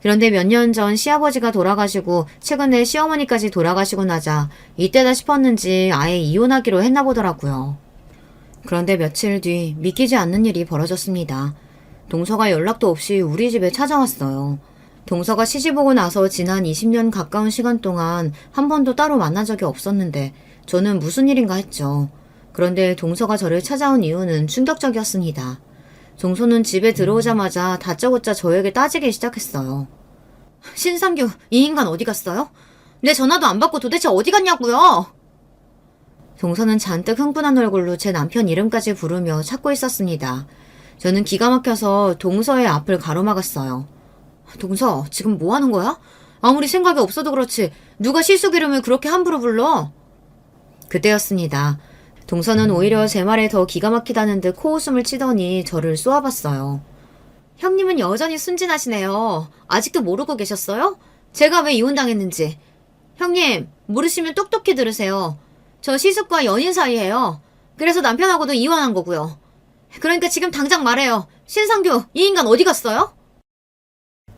그런데 몇 년 전 시아버지가 돌아가시고 최근에 시어머니까지 돌아가시고 나자 이때다 싶었는지 아예 이혼하기로 했나 보더라고요. 그런데 며칠 뒤 믿기지 않는 일이 벌어졌습니다. 동서가 연락도 없이 우리 집에 찾아왔어요. 동서가 시집 오고 나서 지난 20년 가까운 시간 동안 한 번도 따로 만난 적이 없었는데 저는 무슨 일인가 했죠. 그런데 동서가 저를 찾아온 이유는 충격적이었습니다. 동서는 집에 들어오자마자 다짜고짜 저에게 따지기 시작했어요. 신상규, 이 인간 어디 갔어요? 내 전화도 안 받고 도대체 어디 갔냐고요? 동서는 잔뜩 흥분한 얼굴로 제 남편 이름까지 부르며 찾고 있었습니다. 저는 기가 막혀서 동서의 앞을 가로막았어요. 동서, 지금 뭐 하는 거야? 아무리 생각이 없어도 그렇지 누가 시숙 이름을 그렇게 함부로 불러? 그때였습니다. 동서는 오히려 제 말에 더 기가 막히다는 듯 코웃음을 치더니 저를 쏘아봤어요. 형님은 여전히 순진하시네요. 아직도 모르고 계셨어요? 제가 왜 이혼당했는지. 형님, 모르시면 똑똑히 들으세요. 저 시숙과 연인 사이예요. 그래서 남편하고도 이혼한 거고요. 그러니까 지금 당장 말해요. 신상규, 이 인간 어디 갔어요?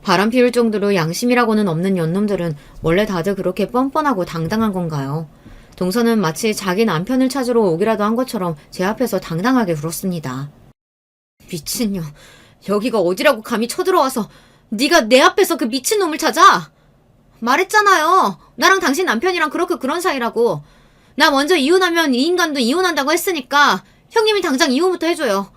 바람 피울 정도로 양심이라고는 없는 연놈들은 원래 다들 그렇게 뻔뻔하고 당당한 건가요? 동서는 마치 자기 남편을 찾으러 오기라도 한 것처럼 제 앞에서 당당하게 울었습니다. 미친년, 여기가 어디라고 감히 쳐들어와서 네가 내 앞에서 그 미친놈을 찾아? 말했잖아요. 나랑 당신 남편이랑 그렇게 그런 사이라고. 나 먼저 이혼하면 이 인간도 이혼한다고 했으니까 형님이 당장 이혼부터 해줘요.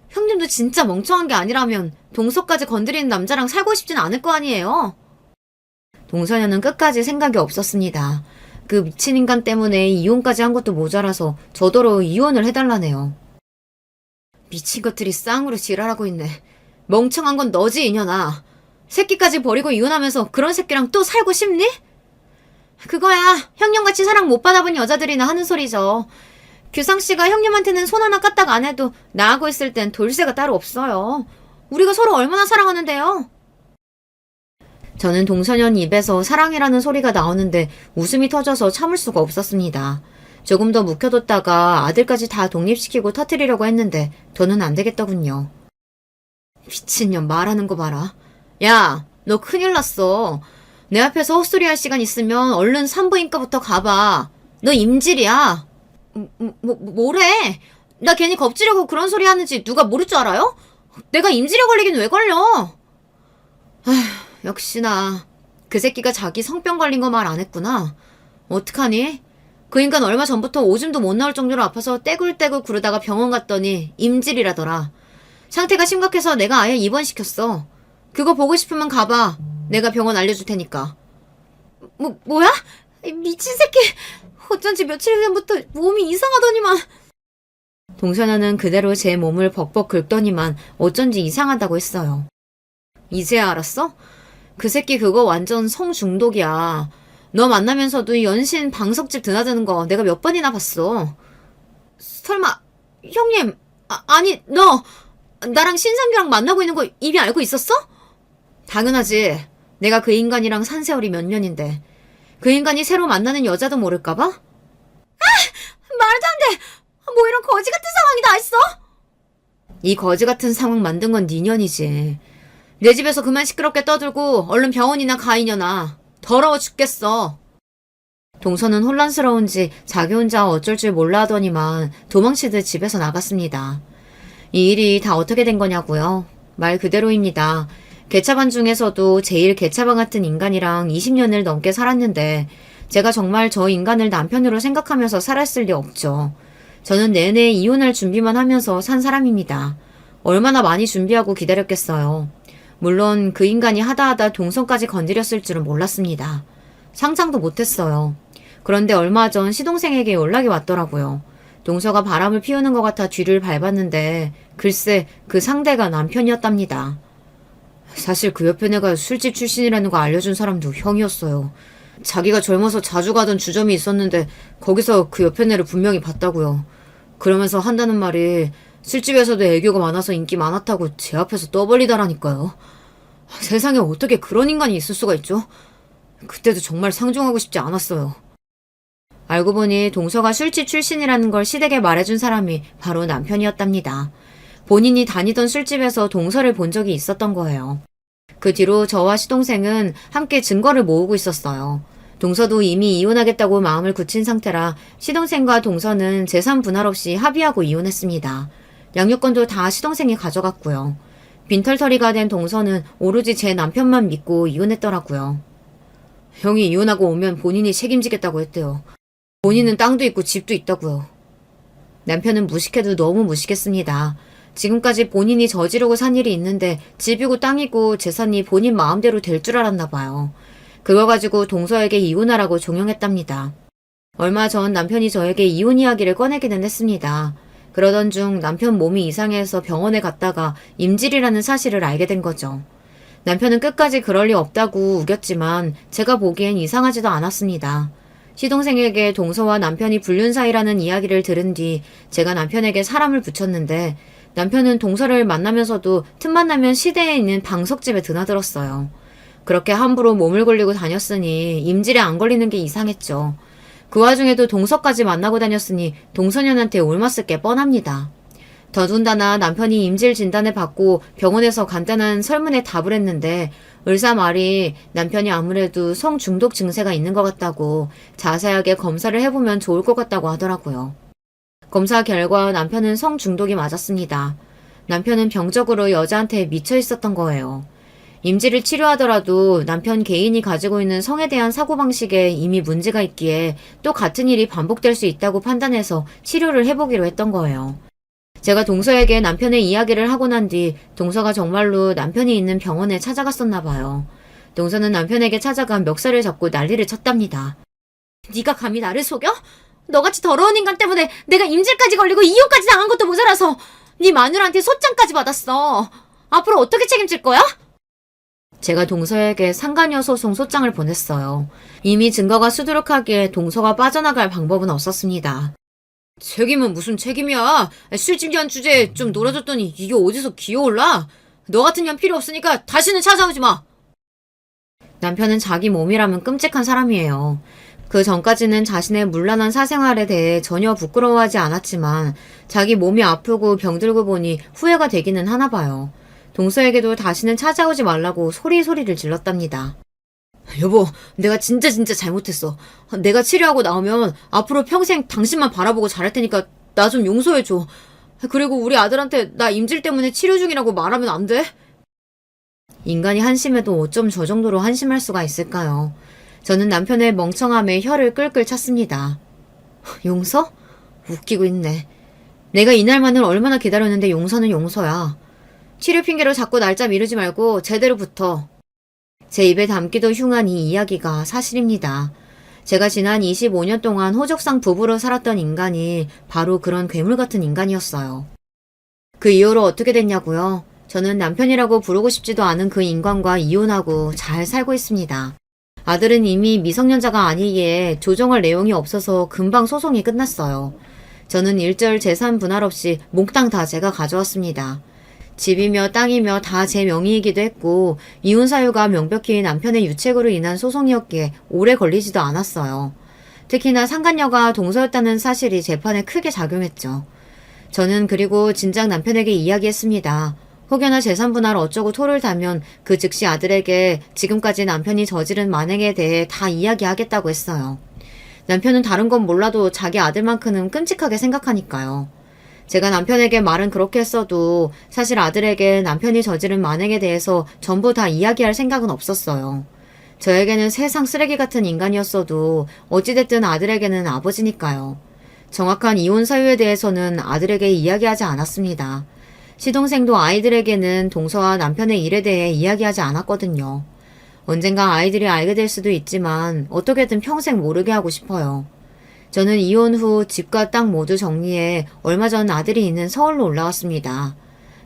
형님도 진짜 멍청한 게 아니라면 동서까지 건드리는 남자랑 살고 싶진 않을 거 아니에요. 동서녀는 끝까지 생각이 없었습니다. 그 미친 인간 때문에 이혼까지 한 것도 모자라서 저더러 이혼을 해달라네요. 미친 것들이 쌍으로 지랄하고 있네. 멍청한 건 너지 이년아. 새끼까지 버리고 이혼하면서 그런 새끼랑 또 살고 싶니? 그거야 형님같이 사랑 못 받아본 여자들이나 하는 소리죠. 규상씨가 형님한테는 손 하나 까딱 안 해도 나하고 있을 땐 돌쇠가 따로 없어요. 우리가 서로 얼마나 사랑하는데요. 저는 동서년 입에서 사랑이라는 소리가 나오는데 웃음이 터져서 참을 수가 없었습니다. 조금 더 묵혀뒀다가 아들까지 다 독립시키고 터뜨리려고 했는데 더는 안 되겠더군요. 미친년 말하는 거 봐라. 야, 너 큰일 났어. 내 앞에서 헛소리할 시간 있으면 얼른 산부인과부터 가봐. 너 임질이야. 뭐래? 나 괜히 겁지려고 그런 소리 하는지 누가 모를 줄 알아요? 내가 임질에 걸리긴 왜 걸려? 아휴, 역시나 그 새끼가 자기 성병 걸린 거 말 안 했구나. 어떡하니? 그 인간 얼마 전부터 오줌도 못 나올 정도로 아파서 떼굴떼굴 구르다가 병원 갔더니 임질이라더라. 상태가 심각해서 내가 아예 입원시켰어. 그거 보고 싶으면 가봐. 내가 병원 알려줄 테니까. 뭐야? 미친 새끼. 어쩐지 며칠 전부터 몸이 이상하더니만. 동서녀는 그대로 제 몸을 벅벅 긁더니만 어쩐지 이상하다고 했어요. 이제야 알았어? 그 새끼 그거 완전 성중독이야. 너 만나면서도 연신 방석집 드나드는 거 내가 몇 번이나 봤어. 설마 형님, 아니 너 나랑 신상규랑 만나고 있는 거 이미 알고 있었어? 당연하지. 내가 그 인간이랑 산 세월이 몇 년인데 그 인간이 새로 만나는 여자도 모를까봐? 아! 말도 안 돼! 뭐 이런 거지 같은 상황이 다 있어? 이 거지 같은 상황 만든 건 네 년이지. 내 집에서 그만 시끄럽게 떠들고 얼른 병원이나 가 이년아. 더러워 죽겠어. 동서는 혼란스러운지 자기 혼자 어쩔 줄 몰라 하더니만 도망치듯 집에서 나갔습니다. 이 일이 다 어떻게 된 거냐고요? 말 그대로입니다. 개차반 중에서도 제일 개차반 같은 인간이랑 20년을 넘게 살았는데 제가 정말 저 인간을 남편으로 생각하면서 살았을 리 없죠. 저는 내내 이혼할 준비만 하면서 산 사람입니다. 얼마나 많이 준비하고 기다렸겠어요. 물론 그 인간이 하다하다 동성까지 건드렸을 줄은 몰랐습니다. 상상도 못했어요. 그런데 얼마 전 시동생에게 연락이 왔더라고요. 동서가 바람을 피우는 것 같아 뒤를 밟았는데 글쎄 그 상대가 남편이었답니다. 사실 그 옆에 내가 술집 출신이라는 거 알려준 사람도 형이었어요. 자기가 젊어서 자주 가던 주점이 있었는데 거기서 그 옆에 내를 분명히 봤다고요. 그러면서 한다는 말이 술집에서도 애교가 많아서 인기 많았다고 제 앞에서 떠벌리다라니까요. 세상에 어떻게 그런 인간이 있을 수가 있죠? 그때도 정말 상종하고 싶지 않았어요. 알고 보니 동서가 술집 출신이라는 걸 시댁에 말해준 사람이 바로 남편이었답니다. 본인이 다니던 술집에서 동서를 본 적이 있었던 거예요. 그 뒤로 저와 시동생은 함께 증거를 모으고 있었어요. 동서도 이미 이혼하겠다고 마음을 굳힌 상태라 시동생과 동서는 재산 분할 없이 합의하고 이혼했습니다. 양육권도 다 시동생이 가져갔고요. 빈털터리가 된 동서는 오로지 제 남편만 믿고 이혼했더라고요. 형이 이혼하고 오면 본인이 책임지겠다고 했대요. 본인은 땅도 있고 집도 있다고요. 남편은 무식해도 너무 무식했습니다. 지금까지 본인이 저지르고 산 일이 있는데 집이고 땅이고 재산이 본인 마음대로 될 줄 알았나 봐요. 그걸 가지고 동서에게 이혼하라고 종용했답니다. 얼마 전 남편이 저에게 이혼 이야기를 꺼내기는 했습니다. 그러던 중 남편 몸이 이상해서 병원에 갔다가 임질이라는 사실을 알게 된 거죠. 남편은 끝까지 그럴 리 없다고 우겼지만 제가 보기엔 이상하지도 않았습니다. 시동생에게 동서와 남편이 불륜 사이라는 이야기를 들은 뒤 제가 남편에게 사람을 붙였는데 남편은 동서를 만나면서도 틈만 나면 시내에 있는 방석집에 드나들었어요. 그렇게 함부로 몸을 걸리고 다녔으니 임질에 안 걸리는 게 이상했죠. 그 와중에도 동서까지 만나고 다녔으니 동서년한테 옮았을 게 뻔합니다. 더군다나 남편이 임질 진단을 받고 병원에서 간단한 설문에 답을 했는데 의사 말이 남편이 아무래도 성중독 증세가 있는 것 같다고 자세하게 검사를 해보면 좋을 것 같다고 하더라고요. 검사 결과 남편은 성중독이 맞았습니다. 남편은 병적으로 여자한테 미쳐 있었던 거예요. 임질을 치료하더라도 남편 개인이 가지고 있는 성에 대한 사고방식에 이미 문제가 있기에 또 같은 일이 반복될 수 있다고 판단해서 치료를 해보기로 했던 거예요. 제가 동서에게 남편의 이야기를 하고 난 뒤 동서가 정말로 남편이 있는 병원에 찾아갔었나 봐요. 동서는 남편에게 찾아가 멱살을 잡고 난리를 쳤답니다. 네가 감히 나를 속여? 너같이 더러운 인간 때문에 내가 임질까지 걸리고 이혼까지 당한 것도 모자라서 네 마누라한테 소장까지 받았어. 앞으로 어떻게 책임질 거야? 제가 동서에게 상간녀 소송 소장을 보냈어요. 이미 증거가 수두룩하기에 동서가 빠져나갈 방법은 없었습니다. 책임은 무슨 책임이야. 술집년 주제에 좀 놀아줬더니 이게 어디서 기어올라? 너 같은 년 필요 없으니까 다시는 찾아오지 마. 남편은 자기 몸이라면 끔찍한 사람이에요. 그 전까지는 자신의 문란한 사생활에 대해 전혀 부끄러워하지 않았지만 자기 몸이 아프고 병들고 보니 후회가 되기는 하나 봐요. 동서에게도 다시는 찾아오지 말라고 소리소리를 질렀답니다. 여보, 내가 진짜 잘못했어. 내가 치료하고 나오면 앞으로 평생 당신만 바라보고 잘할 테니까 나 좀 용서해줘. 그리고 우리 아들한테 나 임질 때문에 치료 중이라고 말하면 안 돼? 인간이 한심해도 어쩜 저 정도로 한심할 수가 있을까요? 저는 남편의 멍청함에 혀를 끌끌 찼습니다. 용서? 웃기고 있네. 내가 이날만을 얼마나 기다렸는데 용서는 용서야. 치료 핑계로 자꾸 날짜 미루지 말고 제대로 붙어. 제 입에 담기도 흉한 이 이야기가 사실입니다. 제가 지난 25년 동안 호적상 부부로 살았던 인간이 바로 그런 괴물 같은 인간이었어요. 그 이후로 어떻게 됐냐고요? 저는 남편이라고 부르고 싶지도 않은 그 인간과 이혼하고 잘 살고 있습니다. 아들은 이미 미성년자가 아니기에 조정할 내용이 없어서 금방 소송이 끝났어요. 저는 일절 재산 분할 없이 몽땅 다 제가 가져왔습니다. 집이며 땅이며 다 제 명의이기도 했고 이혼 사유가 명백히 남편의 유책으로 인한 소송이었기에 오래 걸리지도 않았어요. 특히나 상간녀가 동서였다는 사실이 재판에 크게 작용했죠. 저는 그리고 진작 남편에게 이야기했습니다. 혹여나 재산 분할 어쩌고 토를 달면 그 즉시 아들에게 지금까지 남편이 저지른 만행에 대해 다 이야기하겠다고 했어요. 남편은 다른 건 몰라도 자기 아들만큼은 끔찍하게 생각하니까요. 제가 남편에게 말은 그렇게 했어도 사실 아들에게 남편이 저지른 만행에 대해서 전부 다 이야기할 생각은 없었어요. 저에게는 세상 쓰레기 같은 인간이었어도 어찌됐든 아들에게는 아버지니까요. 정확한 이혼 사유에 대해서는 아들에게 이야기하지 않았습니다. 시동생도 아이들에게는 동서와 남편의 일에 대해 이야기하지 않았거든요. 언젠가 아이들이 알게 될 수도 있지만 어떻게든 평생 모르게 하고 싶어요. 저는 이혼 후 집과 땅 모두 정리해 얼마 전 아들이 있는 서울로 올라왔습니다.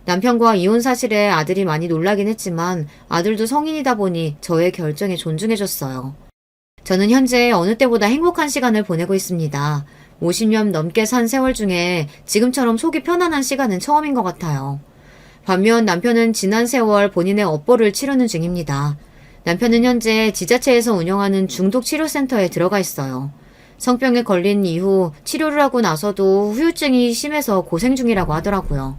남편과 이혼 사실에 아들이 많이 놀라긴 했지만 아들도 성인이다 보니 저의 결정에 존중해줬어요. 저는 현재 어느 때보다 행복한 시간을 보내고 있습니다. 50년 넘게 산 세월 중에 지금처럼 속이 편안한 시간은 처음인 것 같아요. 반면 남편은 지난 세월 본인의 업보를 치르는 중입니다. 남편은 현재 지자체에서 운영하는 중독치료센터에 들어가 있어요. 성병에 걸린 이후 치료를 하고 나서도 후유증이 심해서 고생 중이라고 하더라고요.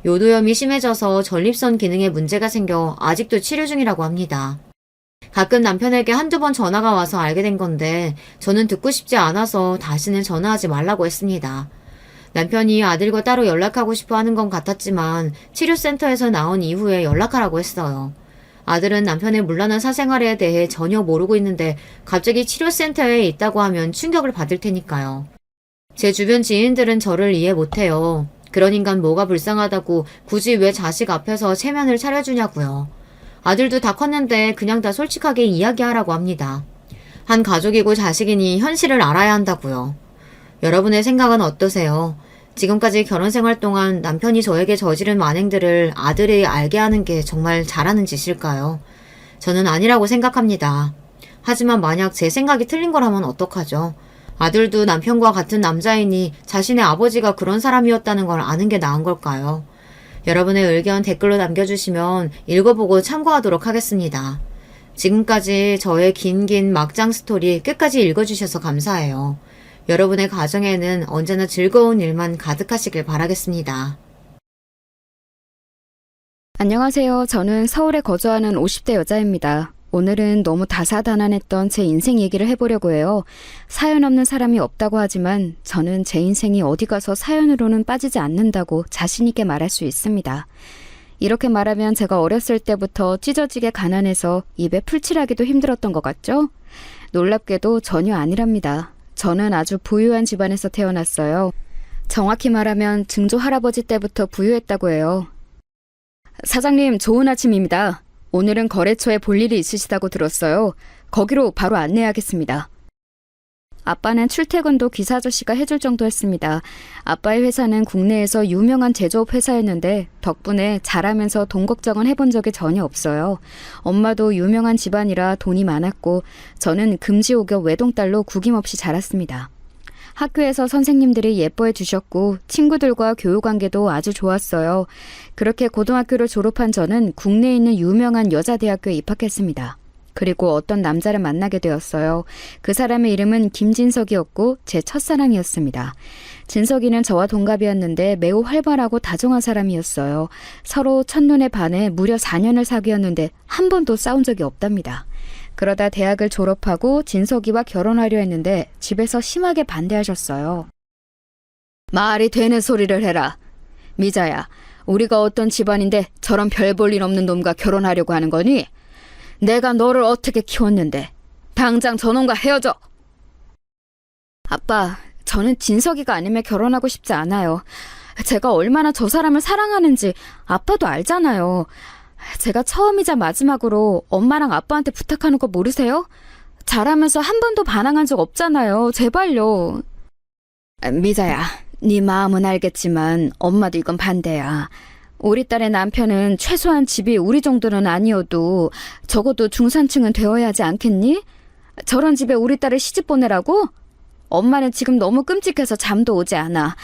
요도염이 심해져서 전립선 기능에 문제가 생겨 아직도 치료 중이라고 합니다. 가끔 남편에게 한두 번 전화가 와서 알게 된 건데 저는 듣고 싶지 않아서 다시는 전화하지 말라고 했습니다. 남편이 아들과 따로 연락하고 싶어 하는 건 같았지만 치료센터에서 나온 이후에 연락하라고 했어요. 아들은 남편의 문란한 사생활에 대해 전혀 모르고 있는데 갑자기 치료센터에 있다고 하면 충격을 받을 테니까요. 제 주변 지인들은 저를 이해 못해요. 그런 인간 뭐가 불쌍하다고 굳이 왜 자식 앞에서 체면을 차려주냐고요. 아들도 다 컸는데 그냥 다 솔직하게 이야기하라고 합니다. 한 가족이고 자식이니 현실을 알아야 한다고요. 여러분의 생각은 어떠세요? 지금까지 결혼 생활 동안 남편이 저에게 저지른 만행들을 아들이 알게 하는 게 정말 잘하는 짓일까요? 저는 아니라고 생각합니다. 하지만 만약 제 생각이 틀린 거라면 어떡하죠? 아들도 남편과 같은 남자이니 자신의 아버지가 그런 사람이었다는 걸 아는 게 나은 걸까요? 여러분의 의견 댓글로 남겨주시면 읽어보고 참고하도록 하겠습니다. 지금까지 저의 긴 막장 스토리 끝까지 읽어주셔서 감사해요. 여러분의 가정에는 언제나 즐거운 일만 가득하시길 바라겠습니다. 안녕하세요. 저는 서울에 거주하는 50대 여자입니다. 오늘은 너무 다사다난했던 제 인생 얘기를 해보려고 해요. 사연 없는 사람이 없다고 하지만 저는 제 인생이 어디 가서 사연으로는 빠지지 않는다고 자신 있게 말할 수 있습니다. 이렇게 말하면 제가 어렸을 때부터 찢어지게 가난해서 입에 풀칠하기도 힘들었던 것 같죠? 놀랍게도 전혀 아니랍니다. 저는 아주 부유한 집안에서 태어났어요. 정확히 말하면 증조 할아버지 때부터 부유했다고 해요. 사장님, 좋은 아침입니다. 오늘은 거래처에 볼 일이 있으시다고 들었어요. 거기로 바로 안내하겠습니다. 아빠는 출퇴근도 기사 아저씨가 해줄 정도였습니다. 아빠의 회사는 국내에서 유명한 제조업 회사였는데 덕분에 잘하면서 돈 걱정은 해본 적이 전혀 없어요. 엄마도 유명한 집안이라 돈이 많았고 저는 금지옥역 외동딸로 구김없이 자랐습니다. 학교에서 선생님들이 예뻐해 주셨고 친구들과 교우관계도 아주 좋았어요. 그렇게 고등학교를 졸업한 저는 국내에 있는 유명한 여자대학교에 입학했습니다. 그리고 어떤 남자를 만나게 되었어요. 그 사람의 이름은 김진석이었고 제 첫사랑이었습니다. 진석이는 저와 동갑이었는데 매우 활발하고 다정한 사람이었어요. 서로 첫눈에 반해 무려 4년을 사귀었는데 한 번도 싸운 적이 없답니다. 그러다 대학을 졸업하고 진석이와 결혼하려 했는데 집에서 심하게 반대하셨어요. 말이 되는 소리를 해라. 미자야, 우리가 어떤 집안인데 저런 별 볼 일 없는 놈과 결혼하려고 하는 거니? 내가 너를 어떻게 키웠는데 당장 저놈과 헤어져. 아빠, 저는 진석이가 아니면 결혼하고 싶지 않아요. 제가 얼마나 저 사람을 사랑하는지 아빠도 알잖아요. 제가 처음이자 마지막으로 엄마랑 아빠한테 부탁하는 거 모르세요? 잘하면서 한 번도 반항한 적 없잖아요. 제발요. 미자야, 네 마음은 알겠지만 엄마도 이건 반대야. 우리 딸의 남편은 최소한 집이 우리 정도는 아니어도 적어도 중산층은 되어야 하지 않겠니? 저런 집에 우리 딸을 시집 보내라고? 엄마는 지금 너무 끔찍해서 잠도 오지 않아.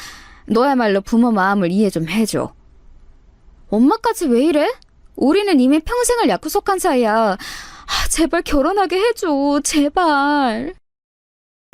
너야말로 부모 마음을 이해 좀 해줘. 엄마까지 왜 이래? 우리는 이미 평생을 약속한 사이야. 제발 결혼하게 해줘. 제발.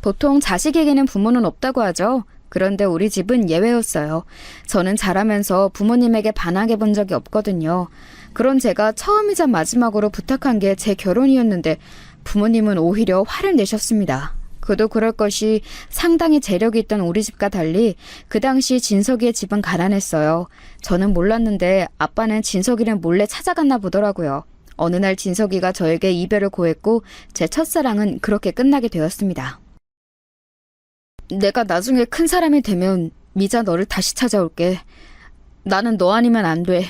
보통 자식에게는 부모는 없다고 하죠. 그런데 우리 집은 예외였어요. 저는 자라면서 부모님에게 반항해 본 적이 없거든요. 그런 제가 처음이자 마지막으로 부탁한 게 제 결혼이었는데 부모님은 오히려 화를 내셨습니다. 그도 그럴 것이 상당히 재력이 있던 우리 집과 달리 그 당시 진석이의 집은 가난했어요. 저는 몰랐는데 아빠는 진석이를 몰래 찾아갔나 보더라고요. 어느 날 진석이가 저에게 이별을 고했고 제 첫사랑은 그렇게 끝나게 되었습니다. 내가 나중에 큰 사람이 되면 미자 너를 다시 찾아올게. 나는 너 아니면 안 돼.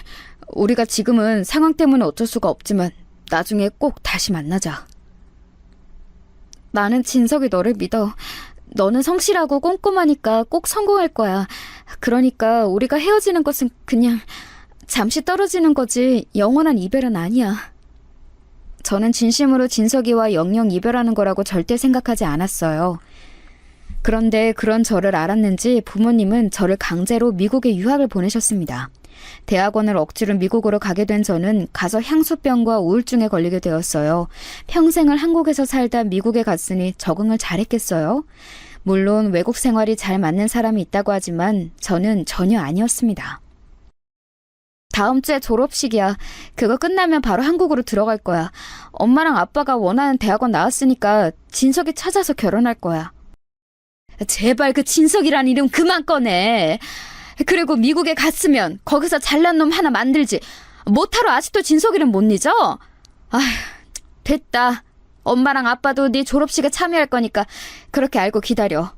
우리가 지금은 상황 때문에 어쩔 수가 없지만 나중에 꼭 다시 만나자. 나는 진석이 너를 믿어. 너는 성실하고 꼼꼼하니까 꼭 성공할 거야. 그러니까 우리가 헤어지는 것은 그냥 잠시 떨어지는 거지 영원한 이별은 아니야. 저는 진심으로 진석이와 영영 이별하는 거라고 절대 생각하지 않았어요. 그런데 그런 저를 알았는지 부모님은 저를 강제로 미국에 유학을 보내셨습니다. 대학원을 억지로 미국으로 가게 된 저는 가서 향수병과 우울증에 걸리게 되었어요. 평생을 한국에서 살다 미국에 갔으니 적응을 잘했겠어요? 물론 외국 생활이 잘 맞는 사람이 있다고 하지만 저는 전혀 아니었습니다. 다음 주에 졸업식이야. 그거 끝나면 바로 한국으로 들어갈 거야. 엄마랑 아빠가 원하는 대학원 나왔으니까 진석이 찾아서 결혼할 거야. 제발 그 진석이란 이름 그만 꺼내. 그리고 미국에 갔으면 거기서 잘난 놈 하나 만들지. 못하러 아직도 진석이를 못 잊어? 아휴, 됐다. 엄마랑 아빠도 네 졸업식에 참여할 거니까 그렇게 알고 기다려.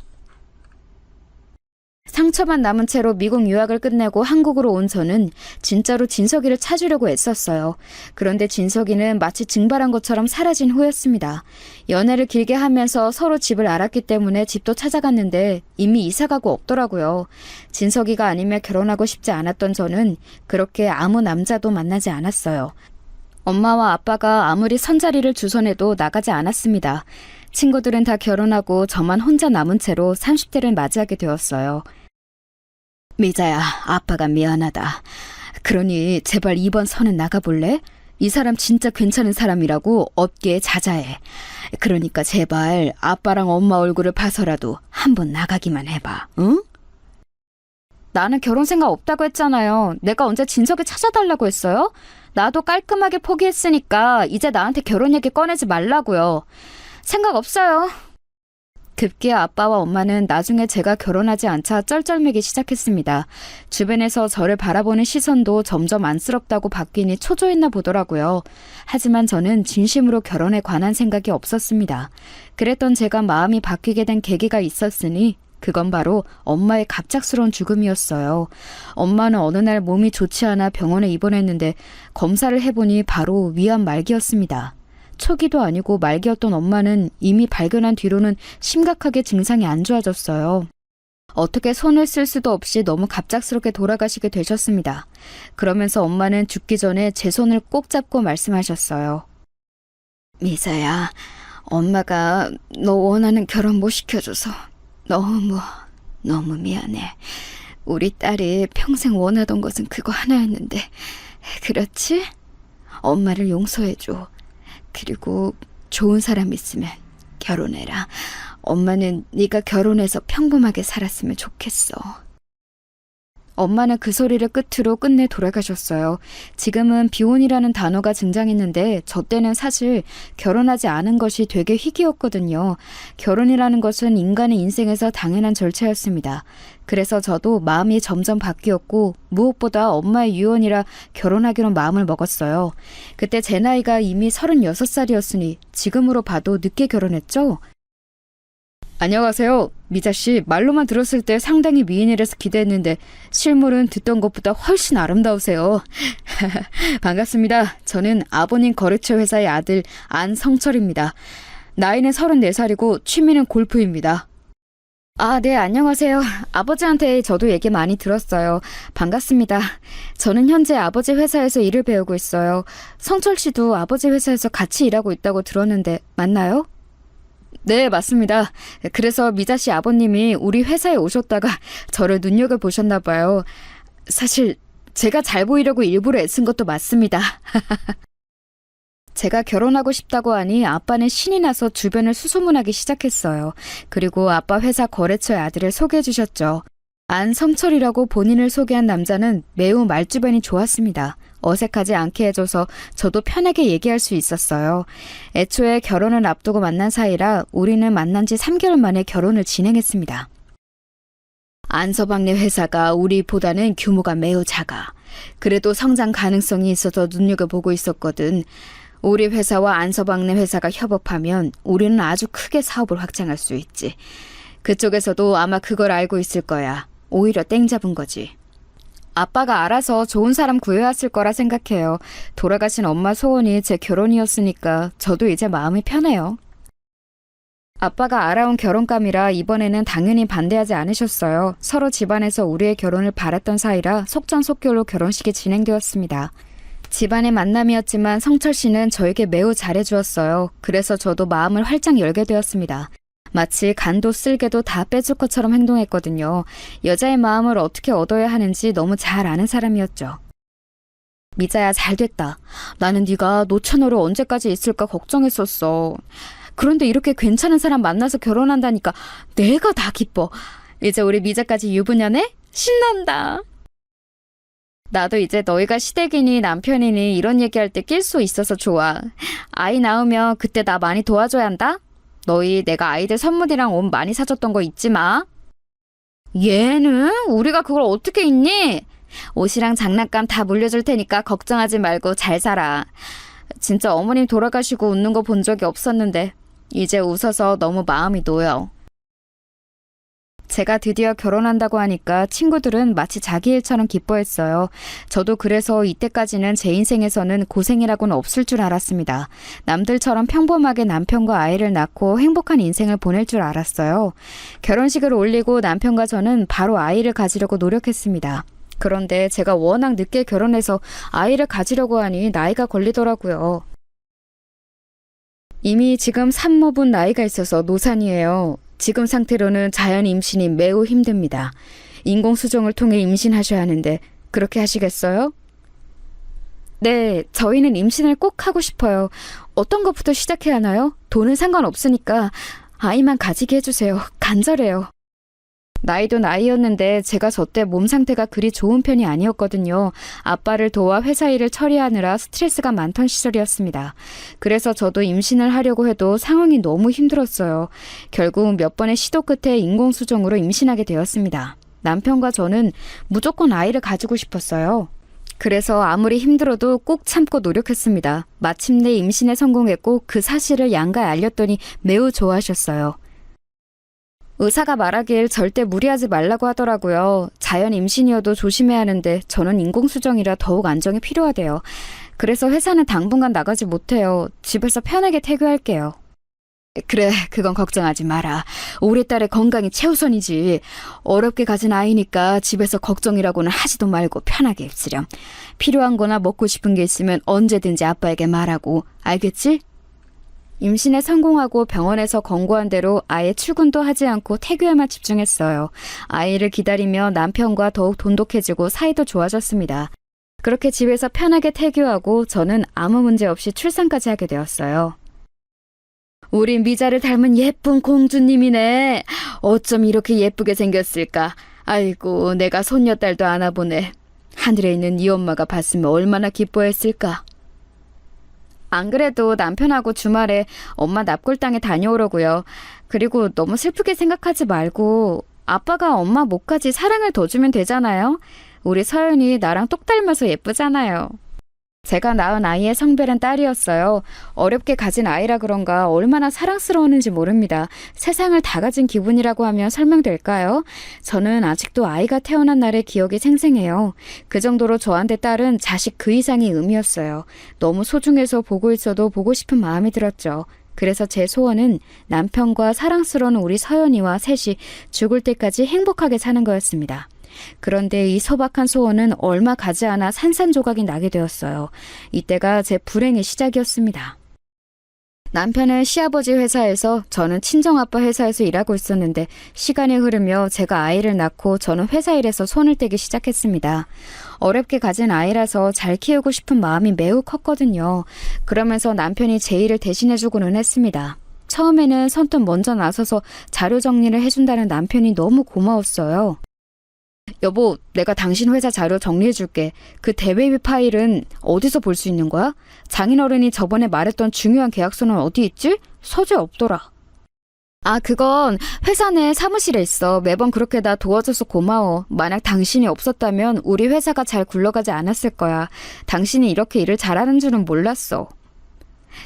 상처만 남은 채로 미국 유학을 끝내고 한국으로 온 저는 진짜로 진석이를 찾으려고 애썼어요. 그런데 진석이는 마치 증발한 것처럼 사라진 후였습니다. 연애를 길게 하면서 서로 집을 알았기 때문에 집도 찾아갔는데 이미 이사가고 없더라고요. 진석이가 아니면 결혼하고 싶지 않았던 저는 그렇게 아무 남자도 만나지 않았어요. 엄마와 아빠가 아무리 선자리를 주선해도 나가지 않았습니다. 친구들은 다 결혼하고 저만 혼자 남은 채로 30대를 맞이하게 되었어요. 미자야, 아빠가 미안하다. 그러니 제발 이번 선은 나가볼래? 이 사람 진짜 괜찮은 사람이라고 업계에 자자해. 그러니까 제발 아빠랑 엄마 얼굴을 봐서라도 한번 나가기만 해봐, 응? 나는 결혼 생각 없다고 했잖아요. 내가 언제 진석이 찾아달라고 했어요? 나도 깔끔하게 포기했으니까 이제 나한테 결혼 얘기 꺼내지 말라고요. 생각 없어요. 급기야 아빠와 엄마는 나중에 제가 결혼하지 않자 쩔쩔매기 시작했습니다. 주변에서 저를 바라보는 시선도 점점 안쓰럽다고 바뀌니 초조했나 보더라고요. 하지만 저는 진심으로 결혼에 관한 생각이 없었습니다. 그랬던 제가 마음이 바뀌게 된 계기가 있었으니 그건 바로 엄마의 갑작스러운 죽음이었어요. 엄마는 어느 날 몸이 좋지 않아 병원에 입원했는데 검사를 해보니 바로 위암 말기였습니다. 초기도 아니고 말기였던 엄마는 이미 발견한 뒤로는 심각하게 증상이 안 좋아졌어요. 어떻게 손을 쓸 수도 없이 너무 갑작스럽게 돌아가시게 되셨습니다. 그러면서 엄마는 죽기 전에 제 손을 꼭 잡고 말씀하셨어요. 미사야, 엄마가 너 원하는 결혼 못 시켜줘서 너무 미안해. 우리 딸이 평생 원하던 것은 그거 하나였는데, 그렇지? 엄마를 용서해줘. 그리고 좋은 사람 있으면 결혼해라. 엄마는 네가 결혼해서 평범하게 살았으면 좋겠어. 엄마는 그 소리를 끝으로 끝내 돌아가셨어요. 지금은 비혼이라는 단어가 등장했는데 저 때는 사실 결혼하지 않은 것이 되게 희귀였거든요. 결혼이라는 것은 인간의 인생에서 당연한 절차였습니다. 그래서 저도 마음이 점점 바뀌었고 무엇보다 엄마의 유언이라 결혼하기로 마음을 먹었어요. 그때 제 나이가 이미 36살이었으니 지금으로 봐도 늦게 결혼했죠? 안녕하세요. 미자씨, 말로만 들었을 때 상당히 미인이라서 기대했는데 실물은 듣던 것보다 훨씬 아름다우세요. 반갑습니다. 저는 아버님 거래처 회사의 아들 안성철입니다. 나이는 34살이고 취미는 골프입니다. 아, 네, 안녕하세요. 아버지한테 저도 얘기 많이 들었어요. 반갑습니다. 저는 현재 아버지 회사에서 일을 배우고 있어요. 성철 씨도 아버지 회사에서 같이 일하고 있다고 들었는데 맞나요? 네, 맞습니다. 그래서 미자 씨 아버님이 우리 회사에 오셨다가 저를 눈여겨보셨나 봐요. 사실 제가 잘 보이려고 일부러 애쓴 것도 맞습니다. 제가 결혼하고 싶다고 하니 아빠는 신이 나서 주변을 수소문하기 시작했어요. 그리고 아빠 회사 거래처의 아들을 소개해 주셨죠. 안성철이라고 본인을 소개한 남자는 매우 말주변이 좋았습니다. 어색하지 않게 해줘서 저도 편하게 얘기할 수 있었어요. 애초에 결혼을 앞두고 만난 사이라 우리는 만난 지 3개월 만에 결혼을 진행했습니다. 안서방네 회사가 우리보다는 규모가 매우 작아. 그래도 성장 가능성이 있어서 눈여겨보고 있었거든. 우리 회사와 안서방네 회사가 협업하면 우리는 아주 크게 사업을 확장할 수 있지. 그쪽에서도 아마 그걸 알고 있을 거야. 오히려 땡 잡은 거지. 아빠가 알아서 좋은 사람 구해왔을 거라 생각해요. 돌아가신 엄마 소원이 제 결혼이었으니까 저도 이제 마음이 편해요. 아빠가 알아온 결혼감이라 이번에는 당연히 반대하지 않으셨어요. 서로 집안에서 우리의 결혼을 바랐던 사이라 속전속결로 결혼식이 진행되었습니다. 집안의 만남이었지만 성철 씨는 저에게 매우 잘해주었어요. 그래서 저도 마음을 활짝 열게 되었습니다. 마치 간도 쓸개도 다 빼줄 것처럼 행동했거든요. 여자의 마음을 어떻게 얻어야 하는지 너무 잘 아는 사람이었죠. 미자야, 잘됐다. 나는 네가 노처녀로 언제까지 있을까 걱정했었어. 그런데 이렇게 괜찮은 사람 만나서 결혼한다니까 내가 다 기뻐. 이제 우리 미자까지 유부녀네? 신난다. 나도 이제 너희가 시댁이니 남편이니 이런 얘기할 때 낄 수 있어서 좋아. 아이 낳으면 그때 나 많이 도와줘야 한다. 너희 내가 아이들 선물이랑 옷 많이 사줬던 거 잊지 마. 얘는? 우리가 그걸 어떻게 잊니? 옷이랑 장난감 다 물려줄 테니까 걱정하지 말고 잘 살아. 진짜 어머님 돌아가시고 웃는 거 본 적이 없었는데 이제 웃어서 너무 마음이 놓여. 제가 드디어 결혼한다고 하니까 친구들은 마치 자기 일처럼 기뻐했어요. 저도 그래서 이때까지는 제 인생에서는 고생이라고는 없을 줄 알았습니다. 남들처럼 평범하게 남편과 아이를 낳고 행복한 인생을 보낼 줄 알았어요. 결혼식을 올리고 남편과 저는 바로 아이를 가지려고 노력했습니다. 그런데 제가 워낙 늦게 결혼해서 아이를 가지려고 하니 나이가 걸리더라고요. 이미 지금 산모분 나이가 있어서 노산이에요. 지금 상태로는 자연 임신이 매우 힘듭니다. 인공수정을 통해 임신하셔야 하는데 그렇게 하시겠어요? 네, 저희는 임신을 꼭 하고 싶어요. 어떤 것부터 시작해야 하나요? 돈은 상관없으니까 아이만 가지게 해주세요. 간절해요. 나이도 나이였는데 제가 저 때 몸 상태가 그리 좋은 편이 아니었거든요. 아빠를 도와 회사 일을 처리하느라 스트레스가 많던 시절이었습니다. 그래서 저도 임신을 하려고 해도 상황이 너무 힘들었어요. 결국 몇 번의 시도 끝에 인공수정으로 임신하게 되었습니다. 남편과 저는 무조건 아이를 가지고 싶었어요. 그래서 아무리 힘들어도 꼭 참고 노력했습니다. 마침내 임신에 성공했고 그 사실을 양가에 알렸더니 매우 좋아하셨어요. 의사가 말하길 절대 무리하지 말라고 하더라고요. 자연 임신이어도 조심해야 하는데 저는 인공수정이라 더욱 안정이 필요하대요. 그래서 회사는 당분간 나가지 못해요. 집에서 편하게 태교할게요. 그래, 그건 걱정하지 마라. 우리 딸의 건강이 최우선이지. 어렵게 가진 아이니까 집에서 걱정이라고는 하지도 말고 편하게 있으렴. 필요한 거나 먹고 싶은 게 있으면 언제든지 아빠에게 말하고, 알겠지? 임신에 성공하고 병원에서 권고한 대로 아예 출근도 하지 않고 태교에만 집중했어요. 아이를 기다리며 남편과 더욱 돈독해지고 사이도 좋아졌습니다. 그렇게 집에서 편하게 태교하고 저는 아무 문제 없이 출산까지 하게 되었어요. 우리 미자를 닮은 예쁜 공주님이네. 어쩜 이렇게 예쁘게 생겼을까. 아이고, 내가 손녀딸도 안아보네. 하늘에 있는 이 엄마가 봤으면 얼마나 기뻐했을까. 안 그래도 남편하고 주말에 엄마 납골당에 다녀오려고요. 그리고 너무 슬프게 생각하지 말고 아빠가 엄마 목까지 사랑을 더 주면 되잖아요. 우리 서연이 나랑 똑 닮아서 예쁘잖아요. 제가 낳은 아이의 성별은 딸이었어요. 어렵게 가진 아이라 그런가 얼마나 사랑스러웠는지 모릅니다. 세상을 다 가진 기분이라고 하면 설명될까요? 저는 아직도 아이가 태어난 날의 기억이 생생해요. 그 정도로 저한테 딸은 자식 그 이상의 의미였어요. 너무 소중해서 보고 있어도 보고 싶은 마음이 들었죠. 그래서 제 소원은 남편과 사랑스러운 우리 서연이와 셋이 죽을 때까지 행복하게 사는 거였습니다. 그런데 이 소박한 소원은 얼마 가지 않아 산산조각이 나게 되었어요. 이때가 제 불행의 시작이었습니다. 남편은 시아버지 회사에서 저는 친정아빠 회사에서 일하고 있었는데 시간이 흐르며 제가 아이를 낳고 저는 회사 일에서 손을 떼기 시작했습니다. 어렵게 가진 아이라서 잘 키우고 싶은 마음이 매우 컸거든요. 그러면서 남편이 제 일을 대신해주고는 했습니다. 처음에는 선뜻 먼저 나서서 자료 정리를 해준다는 남편이 너무 고마웠어요. 여보, 내가 당신 회사 자료 정리해줄게. 그 대외비 파일은 어디서 볼 수 있는 거야? 장인어른이 저번에 말했던 중요한 계약서는 어디 있지? 서재 없더라. 아, 그건 회사 내 사무실에 있어. 매번 그렇게 나 도와줘서 고마워. 만약 당신이 없었다면 우리 회사가 잘 굴러가지 않았을 거야. 당신이 이렇게 일을 잘하는 줄은 몰랐어.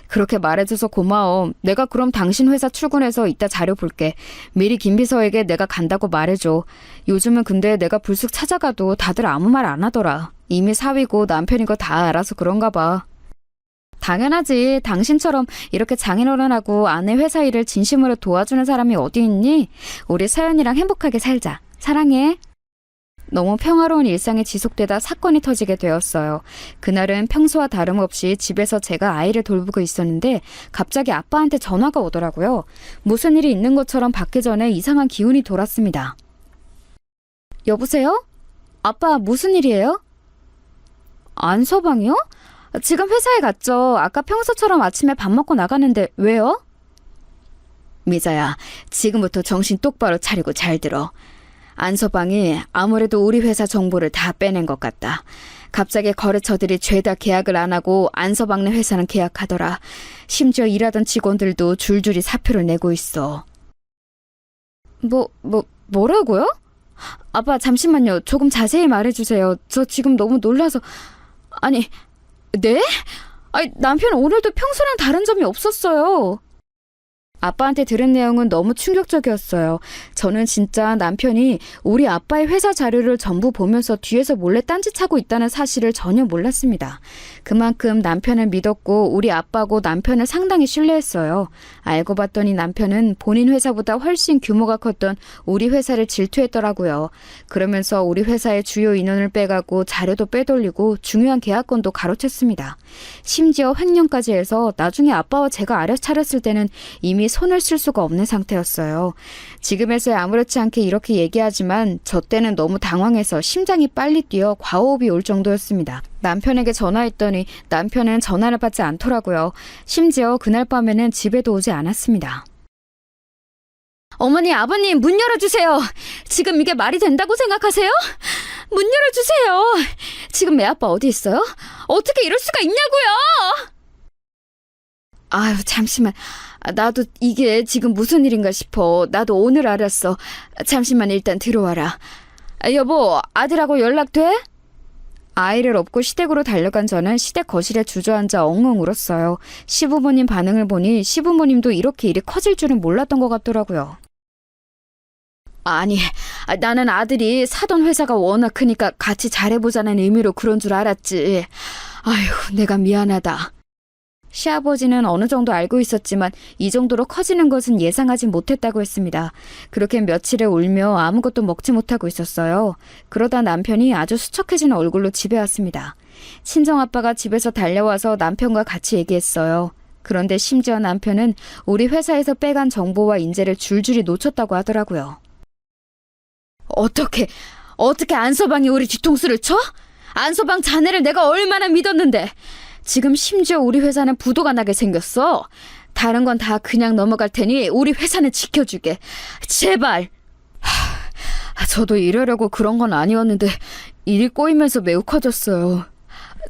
그렇게 말해줘서 고마워. 내가 그럼 당신 회사 출근해서 이따 자료 볼게. 미리 김 비서에게 내가 간다고 말해줘. 요즘은 근데 내가 불쑥 찾아가도 다들 아무 말 안 하더라. 이미 사위고 남편인 거 다 알아서 그런가 봐. 당연하지. 당신처럼 이렇게 장인어른하고 아내 회사 일을 진심으로 도와주는 사람이 어디 있니? 우리 서연이랑 행복하게 살자. 사랑해. 너무 평화로운 일상이 지속되다 사건이 터지게 되었어요. 그날은 평소와 다름없이 집에서 제가 아이를 돌보고 있었는데 갑자기 아빠한테 전화가 오더라고요. 무슨 일이 있는 것처럼 받기 전에 이상한 기운이 돌았습니다. 여보세요? 아빠 무슨 일이에요? 안서방이요? 지금 회사에 갔죠. 아까 평소처럼 아침에 밥 먹고 나가는데 왜요? 미자야, 지금부터 정신 똑바로 차리고 잘 들어. 안서방이 아무래도 우리 회사 정보를 다 빼낸 것 같다. 갑자기 거래처들이 죄다 계약을 안 하고 안서방네 회사는 계약하더라. 심지어 일하던 직원들도 줄줄이 사표를 내고 있어. 뭐라고요? 아빠 잠시만요. 조금 자세히 말해주세요. 저 지금 너무 놀라서... 아니, 네? 아니, 남편 오늘도 평소랑 다른 점이 없었어요. 아빠한테 들은 내용은 너무 충격적이었어요. 저는 진짜 남편이 우리 아빠의 회사 자료를 전부 보면서 뒤에서 몰래 딴짓하고 있다는 사실을 전혀 몰랐습니다. 그만큼 남편을 믿었고 우리 아빠고 남편을 상당히 신뢰했어요. 알고 봤더니 남편은 본인 회사보다 훨씬 규모가 컸던 우리 회사를 질투했더라고요. 그러면서 우리 회사의 주요 인원을 빼가고 자료도 빼돌리고 중요한 계약건도 가로챘습니다. 심지어 횡령까지 해서 나중에 아빠와 제가 알아차렸을 때는 이미 손을 쓸 수가 없는 상태였어요. 지금에서야 아무렇지 않게 이렇게 얘기하지만 저 때는 너무 당황해서 심장이 빨리 뛰어 과호흡이 올 정도였습니다. 남편에게 전화했더니 남편은 전화를 받지 않더라고요. 심지어 그날 밤에는 집에도 오지 않았습니다. 어머니, 아버님, 문 열어주세요. 지금 이게 말이 된다고 생각하세요? 문 열어주세요. 지금 애 아빠 어디 있어요? 어떻게 이럴 수가 있냐고요? 아유, 잠시만. 나도 이게 지금 무슨 일인가 싶어. 나도 오늘 알았어. 잠시만 일단 들어와라. 여보, 아들하고 연락돼? 아이를 업고 시댁으로 달려간 저는 시댁 거실에 주저앉아 엉엉 울었어요. 시부모님 반응을 보니 시부모님도 이렇게 일이 커질 줄은 몰랐던 것 같더라고요. 아니, 나는 아들이 사돈 회사가 워낙 크니까 같이 잘해보자는 의미로 그런 줄 알았지. 아휴, 내가 미안하다. 시아버지는 어느 정도 알고 있었지만 이 정도로 커지는 것은 예상하지 못했다고 했습니다. 그렇게 며칠을 울며 아무것도 먹지 못하고 있었어요. 그러다 남편이 아주 수척해진 얼굴로 집에 왔습니다. 친정아빠가 집에서 달려와서 남편과 같이 얘기했어요. 그런데 심지어 남편은 우리 회사에서 빼간 정보와 인재를 줄줄이 놓쳤다고 하더라고요. 어떻게 안서방이 우리 뒤통수를 쳐? 안서방 자네를 내가 얼마나 믿었는데. 지금 심지어 우리 회사는 부도가 나게 생겼어. 다른 건 다 그냥 넘어갈 테니 우리 회사는 지켜주게. 제발. 저도 이러려고 그런 건 아니었는데 일이 꼬이면서 매우 커졌어요.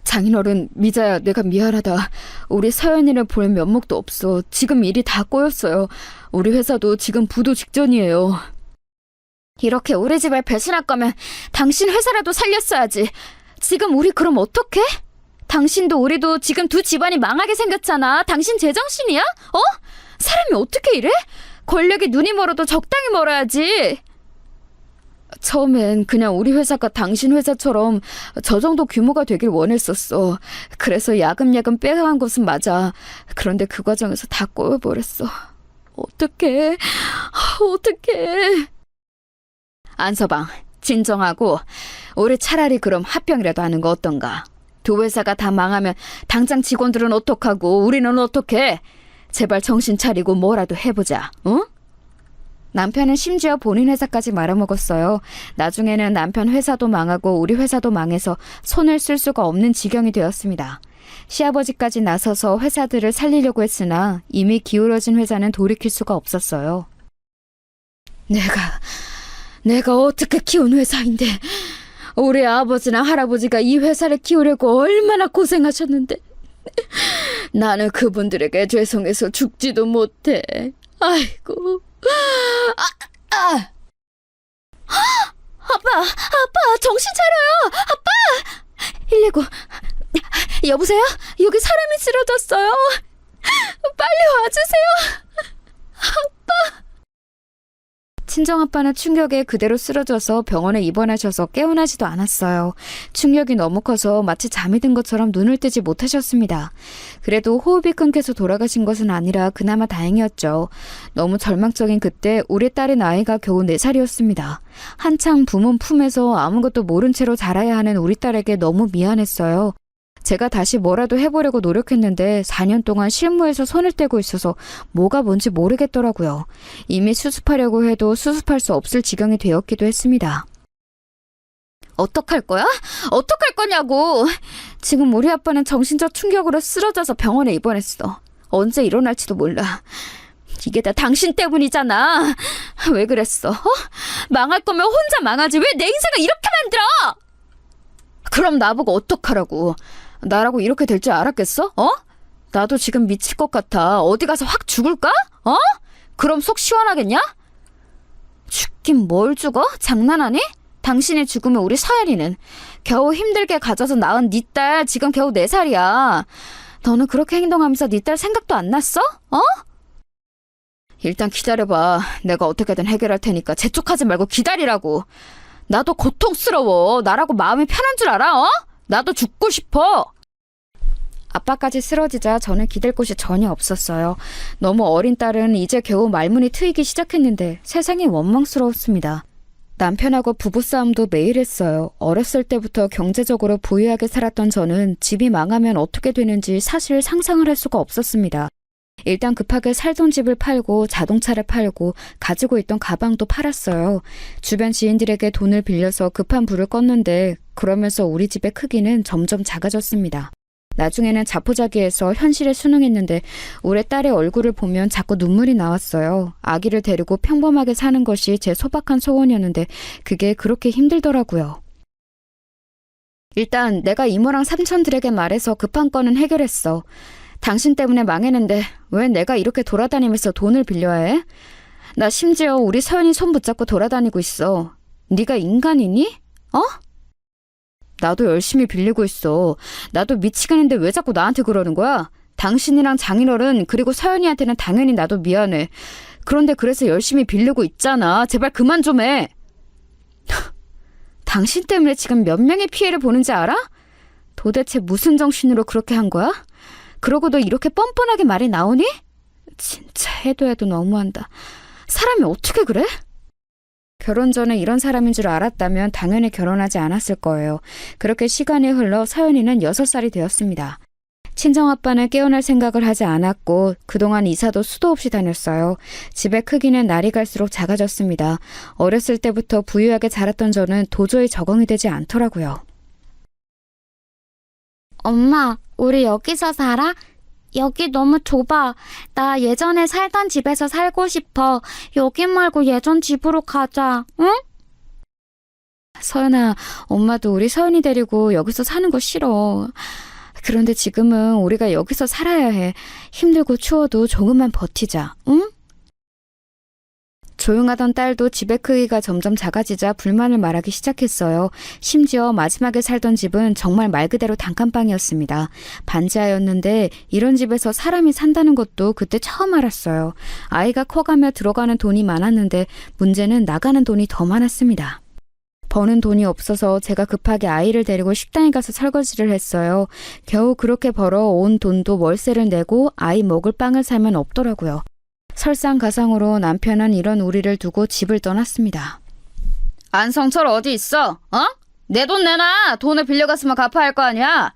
장인어른, 미자야, 내가 미안하다. 우리 서연이를 볼 면목도 없어. 지금 일이 다 꼬였어요. 우리 회사도 지금 부도 직전이에요. 이렇게 우리 집을 배신할 거면 당신 회사라도 살렸어야지. 지금 우리 그럼 어떡해? 당신도 우리도 지금 두 집안이 망하게 생겼잖아. 당신 제정신이야? 어? 사람이 어떻게 이래? 권력이 눈이 멀어도 적당히 멀어야지. 처음엔 그냥 우리 회사가 당신 회사처럼 저 정도 규모가 되길 원했었어. 그래서 야금야금 빼간 것은 맞아. 그런데 그 과정에서 다 꼬여버렸어. 어떡해. 어떡해. 안서방, 진정하고 우리 차라리 그럼 합병이라도 하는 거 어떤가? 두 회사가 다 망하면 당장 직원들은 어떡하고 우리는 어떡해? 제발 정신 차리고 뭐라도 해보자, 응? 남편은 심지어 본인 회사까지 말아먹었어요. 나중에는 남편 회사도 망하고 우리 회사도 망해서 손을 쓸 수가 없는 지경이 되었습니다. 시아버지까지 나서서 회사들을 살리려고 했으나 이미 기울어진 회사는 돌이킬 수가 없었어요. 내가 어떻게 키운 회사인데 우리 아버지나 할아버지가 이 회사를 키우려고 얼마나 고생하셨는데 나는 그분들에게 죄송해서 죽지도 못해. 아이고. 아빠, 정신 차려요. 아빠. 119. 여보세요? 여기 사람이 쓰러졌어요. 빨리 와주세요. 친정아빠는 충격에 그대로 쓰러져서 병원에 입원하셔서 깨어나지도 않았어요. 충격이 너무 커서 마치 잠이 든 것처럼 눈을 뜨지 못하셨습니다. 그래도 호흡이 끊겨서 돌아가신 것은 아니라 그나마 다행이었죠. 너무 절망적인 그때 우리 딸의 나이가 겨우 4살이었습니다. 한창 부모 품에서 아무것도 모른 채로 자라야 하는 우리 딸에게 너무 미안했어요. 제가 다시 뭐라도 해보려고 노력했는데 4년 동안 실무에서 손을 떼고 있어서 뭐가 뭔지 모르겠더라고요. 이미 수습하려고 해도 수습할 수 없을 지경이 되었기도 했습니다. 어떡할 거야? 어떡할 거냐고! 지금 우리 아빠는 정신적 충격으로 쓰러져서 병원에 입원했어. 언제 일어날지도 몰라. 이게 다 당신 때문이잖아. 왜 그랬어? 망할 거면 혼자 망하지 왜 내 인생을 이렇게 만들어! 그럼 나보고 어떡하라고. 나라고 이렇게 될 줄 알았겠어? 나도 지금 미칠 것 같아. 어디 가서 확 죽을까? 그럼 속 시원하겠냐? 죽긴 뭘 죽어? 장난하니? 당신이 죽으면 우리 서연이는 겨우 힘들게 가져서 낳은 네 딸 지금 겨우 4살이야. 너는 그렇게 행동하면서 네 딸 생각도 안 났어? 일단 기다려봐. 내가 어떻게든 해결할 테니까 재촉하지 말고 기다리라고. 나도 고통스러워. 나라고 마음이 편한 줄 알아? 어? 나도 죽고 싶어. 아빠까지 쓰러지자 저는 기댈 곳이 전혀 없었어요. 너무 어린 딸은 이제 겨우 말문이 트이기 시작했는데 세상이 원망스러웠습니다. 남편하고 부부싸움도 매일 했어요. 어렸을 때부터 경제적으로 부유하게 살았던 저는 집이 망하면 어떻게 되는지 사실 상상을 할 수가 없었습니다. 일단 급하게 살던 집을 팔고 자동차를 팔고 가지고 있던 가방도 팔았어요. 주변 지인들에게 돈을 빌려서 급한 불을 껐는데 그러면서 우리 집의 크기는 점점 작아졌습니다. 나중에는 자포자기해서 현실에 순응했는데 우리 딸의 얼굴을 보면 자꾸 눈물이 나왔어요. 아기를 데리고 평범하게 사는 것이 제 소박한 소원이었는데 그게 그렇게 힘들더라고요. 일단 내가 이모랑 삼촌들에게 말해서 급한 건은 해결했어. 당신 때문에 망했는데 왜 내가 이렇게 돌아다니면서 돈을 빌려야 해? 나 심지어 우리 서연이 손 붙잡고 돌아다니고 있어. 네가 인간이니? 어? 나도 열심히 빌리고 있어. 나도 미치겠는데 왜 자꾸 나한테 그러는 거야? 당신이랑 장인어른 그리고 서연이한테는 당연히 나도 미안해. 그런데 그래서 열심히 빌리고 있잖아. 제발 그만 좀 해. 당신 때문에 지금 몇 명의 피해를 보는지 알아? 도대체 무슨 정신으로 그렇게 한 거야? 그러고도 이렇게 뻔뻔하게 말이 나오니? 진짜 해도 너무한다. 사람이 어떻게 그래? 결혼 전에 이런 사람인 줄 알았다면 당연히 결혼하지 않았을 거예요. 그렇게 시간이 흘러 서연이는 6살이 되었습니다. 친정아빠는 깨어날 생각을 하지 않았고 그동안 이사도 수도 없이 다녔어요. 집의 크기는 날이 갈수록 작아졌습니다. 어렸을 때부터 부유하게 자랐던 저는 도저히 적응이 되지 않더라고요. 엄마, 우리 여기서 살아? 여기 너무 좁아. 나 예전에 살던 집에서 살고 싶어. 여기 말고 예전 집으로 가자. 응? 서연아, 엄마도 우리 서연이 데리고 여기서 사는 거 싫어. 그런데 지금은 우리가 여기서 살아야 해. 힘들고 추워도 조금만 버티자, 응? 조용하던 딸도 집의 크기가 점점 작아지자 불만을 말하기 시작했어요. 심지어 마지막에 살던 집은 정말 말 그대로 단칸방이었습니다. 반지하였는데 이런 집에서 사람이 산다는 것도 그때 처음 알았어요. 아이가 커가며 들어가는 돈이 많았는데 문제는 나가는 돈이 더 많았습니다. 버는 돈이 없어서 제가 급하게 아이를 데리고 식당에 가서 설거지를 했어요. 겨우 그렇게 벌어 온 돈도 월세를 내고 아이 먹을 빵을 사면 없더라고요. 설상가상으로 남편은 이런 우리를 두고 집을 떠났습니다. 안성철 어디 있어? 어? 내 돈 내놔. 돈을 빌려갔으면 갚아야 할 거 아니야.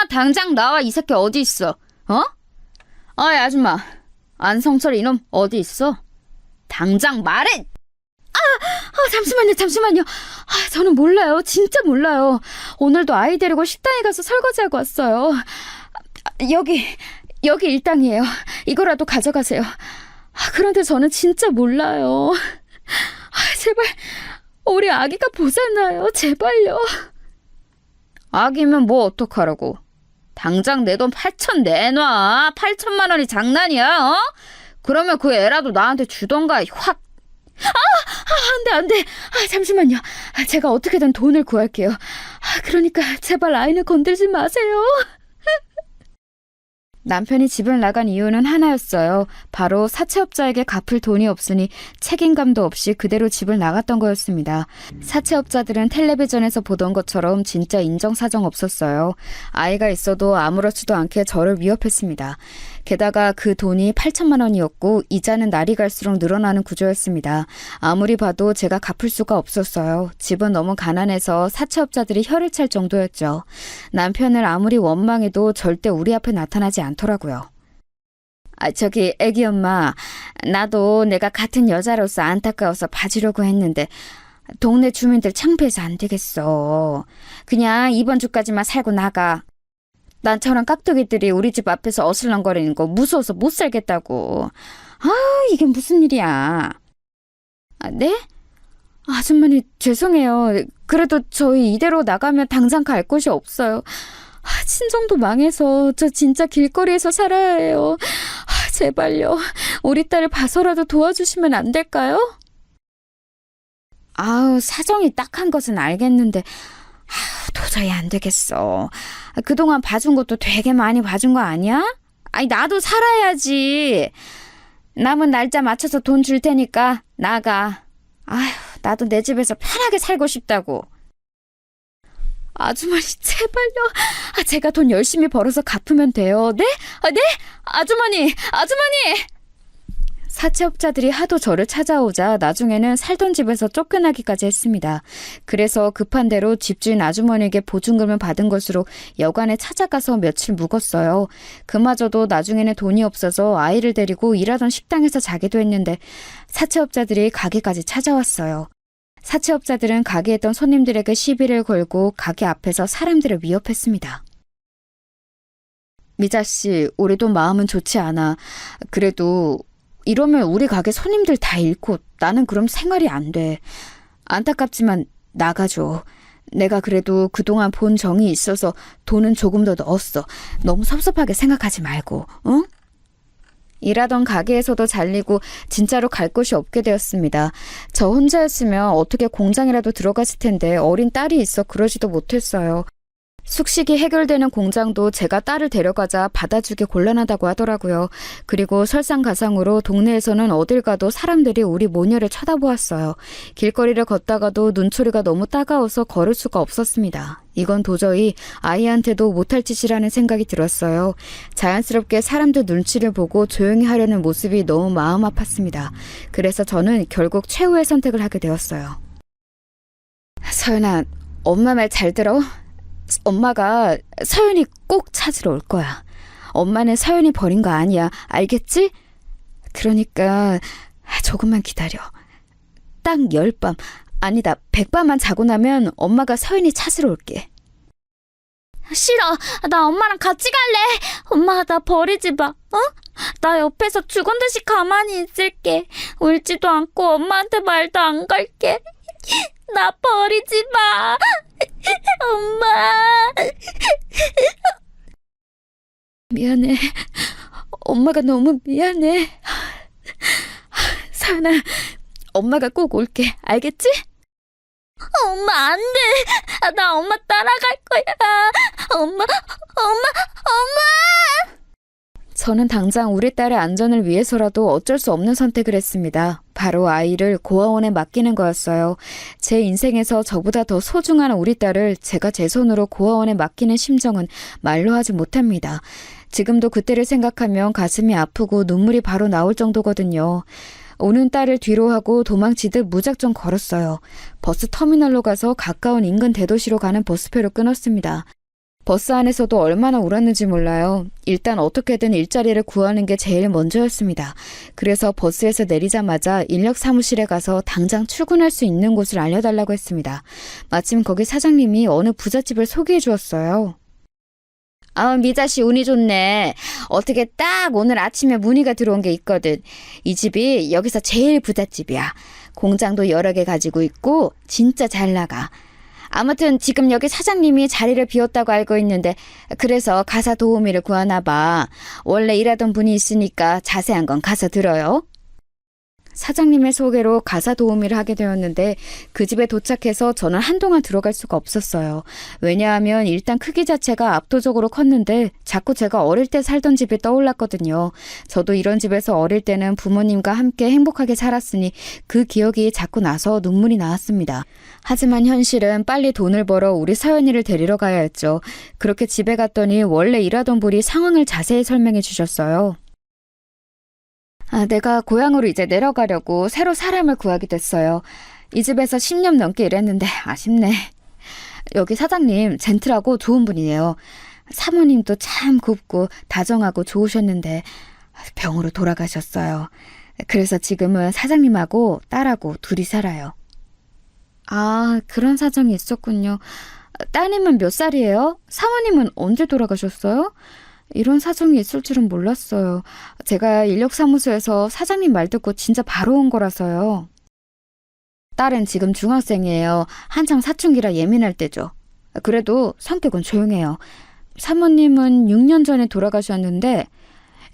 당장 나와. 이 새끼 어디 있어? 어이 아줌마, 안성철 이놈 어디 있어? 당장 말해. 잠시만요. 저는 몰라요. 진짜 몰라요. 오늘도 아이 데리고 식당에 가서 설거지하고 왔어요. 여기 일당이에요. 이거라도 가져가세요. 그런데 저는 진짜 몰라요. 제발 우리 아기가 보잖아요. 제발요. 아기면 뭐 어떡하라고. 당장 내 돈 8천 내놔. 8천만 원이 장난이야? 어? 그러면 그 애라도 나한테 주던가 확. 안 돼. 잠시만요. 제가 어떻게든 돈을 구할게요. 그러니까 제발 아이는 건들지 마세요. 남편이 집을 나간 이유는 하나였어요. 바로 사채업자에게 갚을 돈이 없으니 책임감도 없이 그대로 집을 나갔던 거였습니다. 사채업자들은 텔레비전에서 보던 것처럼 진짜 인정사정 없었어요. 아이가 있어도 아무렇지도 않게 저를 위협했습니다. 게다가 그 돈이 8천만 원이었고 이자는 날이 갈수록 늘어나는 구조였습니다. 아무리 봐도 제가 갚을 수가 없었어요. 집은 너무 가난해서 사채업자들이 혀를 찰 정도였죠. 남편을 아무리 원망해도 절대 우리 앞에 나타나지 않더라고요. 저기 애기 엄마, 나도 내가 같은 여자로서 안타까워서 봐주려고 했는데 동네 주민들 창피해서 안 되겠어. 그냥 이번 주까지만 살고 나가. 난 저런 깍두기들이 우리 집 앞에서 어슬렁거리는 거 무서워서 못 살겠다고. 이게 무슨 일이야. 네? 아줌마니 죄송해요. 그래도 저희 이대로 나가면 당장 갈 곳이 없어요. 친정도 망해서 저 진짜 길거리에서 살아야 해요. 제발요. 우리 딸을 봐서라도 도와주시면 안 될까요? 사정이 딱한 것은 알겠는데 도저히 안 되겠어. 그동안 봐준 것도 되게 많이 봐준 거 아니야? 나도 살아야지. 남은 날짜 맞춰서 돈 줄 테니까 나가. 아휴, 나도 내 집에서 편하게 살고 싶다고. 아주머니, 제발요. 제가 돈 열심히 벌어서 갚으면 돼요. 네? 네? 아주머니! 사채업자들이 하도 저를 찾아오자 나중에는 살던 집에서 쫓겨나기까지 했습니다. 그래서 급한 대로 집주인 아주머니에게 보증금을 받은 것으로 여관에 찾아가서 며칠 묵었어요. 그마저도 나중에는 돈이 없어서 아이를 데리고 일하던 식당에서 자기도 했는데 사채업자들이 가게까지 찾아왔어요. 사채업자들은 가게에 있던 손님들에게 시비를 걸고 가게 앞에서 사람들을 위협했습니다. 미자씨, 우리도 마음은 좋지 않아. 그래도 이러면 우리 가게 손님들 다 잃고 나는 그럼 생활이 안 돼. 안타깝지만 나가줘. 내가 그래도 그동안 본 정이 있어서 돈은 조금 더 넣었어. 너무 섭섭하게 생각하지 말고, 응? 일하던 가게에서도 잘리고 진짜로 갈 곳이 없게 되었습니다. 저 혼자였으면 어떻게 공장이라도 들어갔을 텐데 어린 딸이 있어 그러지도 못했어요. 숙식이 해결되는 공장도 제가 딸을 데려가자 받아주기 곤란하다고 하더라고요. 그리고 설상가상으로 동네에서는 어딜 가도 사람들이 우리 모녀를 쳐다보았어요. 길거리를 걷다가도 눈초리가 너무 따가워서 걸을 수가 없었습니다. 이건 도저히 아이한테도 못할 짓이라는 생각이 들었어요. 자연스럽게 사람들 눈치를 보고 조용히 하려는 모습이 너무 마음 아팠습니다. 그래서 저는 결국 최후의 선택을 하게 되었어요. 서연아, 엄마 말 잘 들어? 엄마가 서연이 꼭 찾으러 올 거야. 엄마는 서연이 버린 거 아니야. 알겠지? 그러니까 조금만 기다려. 딱 10밤, 아니다 100밤만 자고 나면 엄마가 서연이 찾으러 올게. 싫어. 나 엄마랑 같이 갈래. 엄마, 나 버리지 마. 어? 나 옆에서 죽은 듯이 가만히 있을게. 울지도 않고 엄마한테 말도 안 걸게. 나 버리지 마. 엄마. 미안해. 엄마가 너무 미안해. 서연아, 엄마가 꼭 올게. 알겠지? 엄마, 안 돼. 나 엄마 따라갈 거야. 엄마. 저는 당장 우리 딸의 안전을 위해서라도 어쩔 수 없는 선택을 했습니다. 바로 아이를 고아원에 맡기는 거였어요. 제 인생에서 저보다 더 소중한 우리 딸을 제가 제 손으로 고아원에 맡기는 심정은 말로 하지 못합니다. 지금도 그때를 생각하면 가슴이 아프고 눈물이 바로 나올 정도거든요. 오는 딸을 뒤로 하고 도망치듯 무작정 걸었어요. 버스 터미널로 가서 가까운 인근 대도시로 가는 버스표를 끊었습니다. 버스 안에서도 얼마나 울었는지 몰라요. 일단 어떻게든 일자리를 구하는 게 제일 먼저였습니다. 그래서 버스에서 내리자마자 인력 사무실에 가서 당장 출근할 수 있는 곳을 알려달라고 했습니다. 마침 거기 사장님이 어느 부잣집을 소개해 주었어요. 미자씨 운이 좋네. 어떻게 딱 오늘 아침에 문의가 들어온 게 있거든. 이 집이 여기서 제일 부잣집이야. 공장도 여러 개 가지고 있고 진짜 잘 나가. 아무튼 지금 여기 사장님이 자리를 비웠다고 알고 있는데 그래서 가사 도우미를 구하나 봐. 원래 일하던 분이 있으니까 자세한 건 가서 들어요. 사장님의 소개로 가사 도우미를 하게 되었는데 그 집에 도착해서 저는 한동안 들어갈 수가 없었어요. 왜냐하면 일단 크기 자체가 압도적으로 컸는데 자꾸 제가 어릴 때 살던 집이 떠올랐거든요. 저도 이런 집에서 어릴 때는 부모님과 함께 행복하게 살았으니 그 기억이 자꾸 나서 눈물이 나왔습니다. 하지만 현실은 빨리 돈을 벌어 우리 서연이를 데리러 가야 했죠. 그렇게 집에 갔더니 원래 일하던 분이 상황을 자세히 설명해 주셨어요. 내가 고향으로 이제 내려가려고 새로 사람을 구하게 됐어요. 이 집에서 10년 넘게 일했는데 아쉽네. 여기 사장님 젠틀하고 좋은 분이에요. 사모님도 참 곱고 다정하고 좋으셨는데 병으로 돌아가셨어요. 그래서 지금은 사장님하고 딸하고 둘이 살아요. 그런 사정이 있었군요. 따님은 몇 살이에요? 사모님은 언제 돌아가셨어요? 이런 사정이 있을 줄은 몰랐어요. 제가 인력사무소에서 사장님 말 듣고 진짜 바로 온 거라서요. 딸은 지금 중학생이에요. 한창 사춘기라 예민할 때죠. 그래도 성격은 조용해요. 사모님은 6년 전에 돌아가셨는데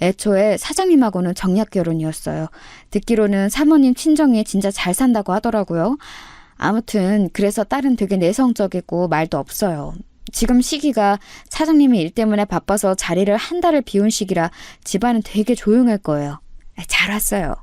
애초에 사장님하고는 정략 결혼이었어요. 듣기로는 사모님 친정이 진짜 잘 산다고 하더라고요. 아무튼 그래서 딸은 되게 내성적이고 말도 없어요. 지금 시기가 사장님이 일 때문에 바빠서 자리를 한 달을 비운 시기라 집안은 되게 조용할 거예요. 잘 왔어요.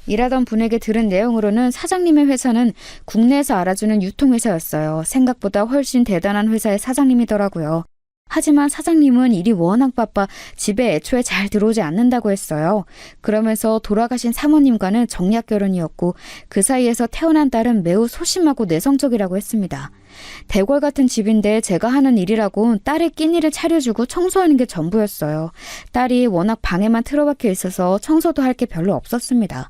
일하던 분에게 들은 내용으로는 사장님의 회사는 국내에서 알아주는 유통회사였어요. 생각보다 훨씬 대단한 회사의 사장님이더라고요. 하지만 사장님은 일이 워낙 바빠 집에 애초에 잘 들어오지 않는다고 했어요. 그러면서 돌아가신 사모님과는 정략 결혼이었고 그 사이에서 태어난 딸은 매우 소심하고 내성적이라고 했습니다. 대궐 같은 집인데 제가 하는 일이라고 딸의 끼니를 차려주고 청소하는 게 전부였어요. 딸이 워낙 방에만 틀어박혀 있어서 청소도 할 게 별로 없었습니다.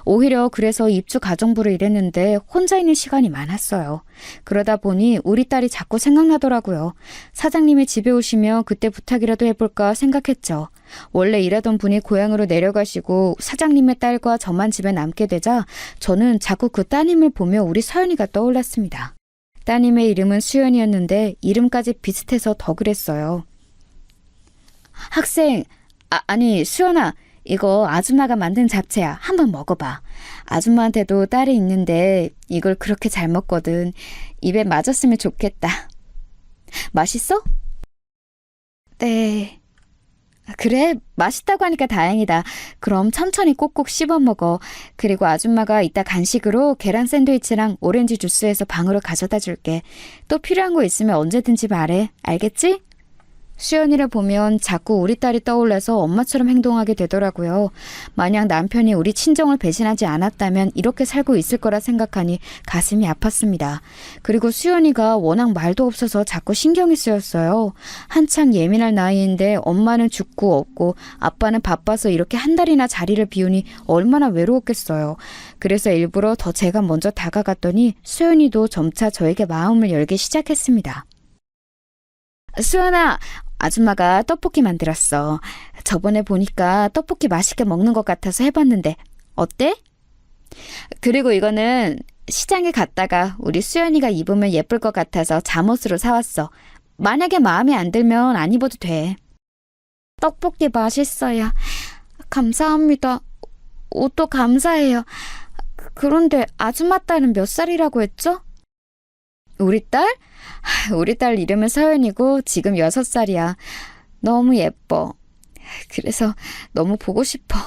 오히려 그래서 입주 가정부로 일했는데 혼자 있는 시간이 많았어요. 그러다 보니 우리 딸이 자꾸 생각나더라고요. 사장님이 집에 오시면 그때 부탁이라도 해볼까 생각했죠. 원래 일하던 분이 고향으로 내려가시고 사장님의 딸과 저만 집에 남게 되자 저는 자꾸 그 따님을 보며 우리 서연이가 떠올랐습니다. 따님의 이름은 수연이었는데 이름까지 비슷해서 더 그랬어요. 학생, 아니 수연아. 이거 아줌마가 만든 잡채야. 한번 먹어봐. 아줌마한테도 딸이 있는데 이걸 그렇게 잘 먹거든. 입에 맞았으면 좋겠다. 맛있어? 네. 그래? 맛있다고 하니까 다행이다. 그럼 천천히 꼭꼭 씹어 먹어. 그리고 아줌마가 이따 간식으로 계란 샌드위치랑 오렌지 주스해서 방으로 가져다 줄게. 또 필요한 거 있으면 언제든지 말해. 알겠지? 수연이를 보면 자꾸 우리 딸이 떠올라서 엄마처럼 행동하게 되더라고요. 만약 남편이 우리 친정을 배신하지 않았다면 이렇게 살고 있을 거라 생각하니 가슴이 아팠습니다. 그리고 수연이가 워낙 말도 없어서 자꾸 신경이 쓰였어요. 한창 예민할 나이인데 엄마는 죽고 없고 아빠는 바빠서 이렇게 한 달이나 자리를 비우니 얼마나 외로웠겠어요. 그래서 일부러 더 제가 먼저 다가갔더니 수연이도 점차 저에게 마음을 열기 시작했습니다. 수연아, 아줌마가 떡볶이 만들었어. 저번에 보니까 떡볶이 맛있게 먹는 것 같아서 해봤는데 어때? 그리고 이거는 시장에 갔다가 우리 수연이가 입으면 예쁠 것 같아서 잠옷으로 사왔어. 만약에 마음에 안 들면 안 입어도 돼. 떡볶이 맛있어요. 감사합니다. 옷도 감사해요. 그런데 아줌마 딸은 몇 살이라고 했죠? 우리 딸? 우리 딸 이름은 서연이고 지금 6살이야. 너무 예뻐. 그래서 너무 보고 싶어.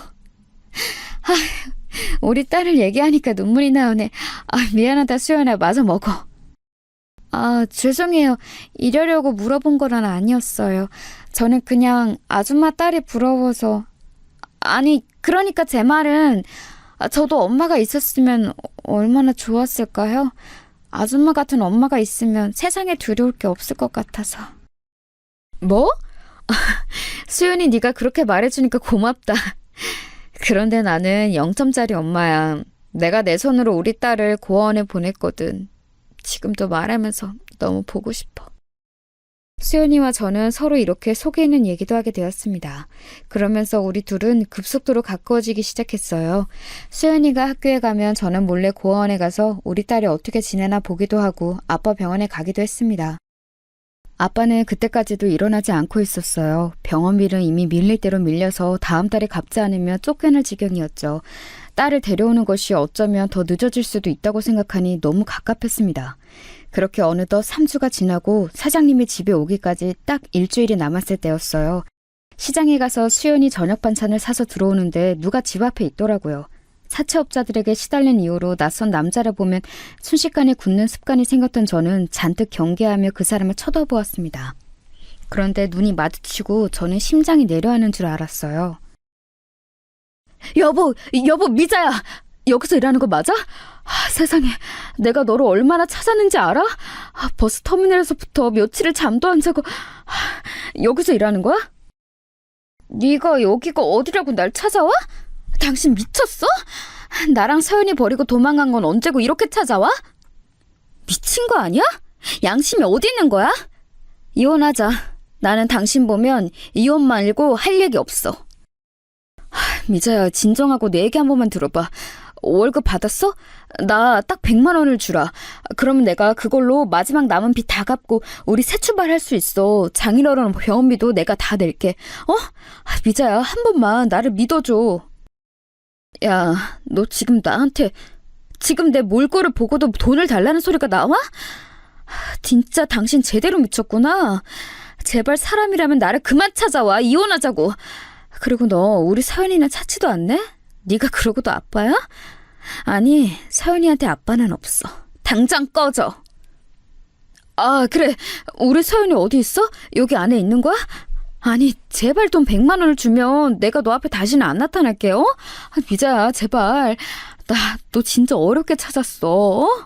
우리 딸을 얘기하니까 눈물이 나오네. 미안하다 수연아. 마저 먹어. 죄송해요. 이러려고 물어본 건 아니었어요. 저는 그냥 아줌마 딸이 부러워서. 아니, 그러니까 제 말은 저도 엄마가 있었으면 얼마나 좋았을까요? 아줌마 같은 엄마가 있으면 세상에 두려울 게 없을 것 같아서. 뭐? 수연이 네가 그렇게 말해주니까 고맙다. 그런데 나는 0점짜리 엄마야. 내가 내 손으로 우리 딸을 고아원에 보냈거든. 지금도 말하면서 너무 보고 싶어. 수연이와 저는 서로 이렇게 속에 있는 얘기도 하게 되었습니다. 그러면서 우리 둘은 급속도로 가까워지기 시작했어요. 수연이가 학교에 가면 저는 몰래 고아원에 가서 우리 딸이 어떻게 지내나 보기도 하고 아빠 병원에 가기도 했습니다. 아빠는 그때까지도 일어나지 않고 있었어요. 병원비는 이미 밀릴 대로 밀려서 다음 달에 갚지 않으면 쫓겨날 지경이었죠. 딸을 데려오는 것이 어쩌면 더 늦어질 수도 있다고 생각하니 너무 갑갑했습니다. 그렇게 어느덧 3주가 지나고 사장님이 집에 오기까지 딱 일주일이 남았을 때였어요. 시장에 가서 수연이 저녁 반찬을 사서 들어오는데 누가 집 앞에 있더라고요. 사채업자들에게 시달린 이후로 낯선 남자를 보면 순식간에 굳는 습관이 생겼던 저는 잔뜩 경계하며 그 사람을 쳐다보았습니다. 그런데 눈이 마주치고 저는 심장이 내려앉는 줄 알았어요. 여보, 미자야! 여기서 일하는 거 맞아? 세상에, 내가 너를 얼마나 찾았는지 알아? 버스터미널에서부터 며칠을 잠도 안 자고 여기서 일하는 거야? 네가 여기가 어디라고 날 찾아와? 당신 미쳤어? 나랑 서연이 버리고 도망간 건 언제고 이렇게 찾아와? 미친 거 아니야? 양심이 어디 있는 거야? 이혼하자. 나는 당신 보면 이혼 말고 할 얘기 없어. 미자야, 진정하고 내 얘기 한 번만 들어봐. 월급 받았어? 나 딱 100만 원을 주라. 그러면 내가 그걸로 마지막 남은 빚 다 갚고 우리 새 출발할 수 있어. 장인어른 병원비도 내가 다 낼게. 미자야, 한 번만 나를 믿어줘. 야, 너 지금 나한테 지금 내 몰골을 보고도 돈을 달라는 소리가 나와? 진짜 당신 제대로 미쳤구나. 제발 사람이라면 나를 그만 찾아와. 이혼하자고. 그리고 너 우리 서연이는 찾지도 않네? 네가 그러고도 아빠야? 아니, 서연이한테 아빠는 없어. 당장 꺼져. 아, 그래. 우리 서연이 어디 있어? 여기 안에 있는 거야? 아니, 제발 돈 100만 원을 주면 내가 너 앞에 다시는 안 나타날게, 어? 미자야, 제발. 너 진짜 어렵게 찾았어.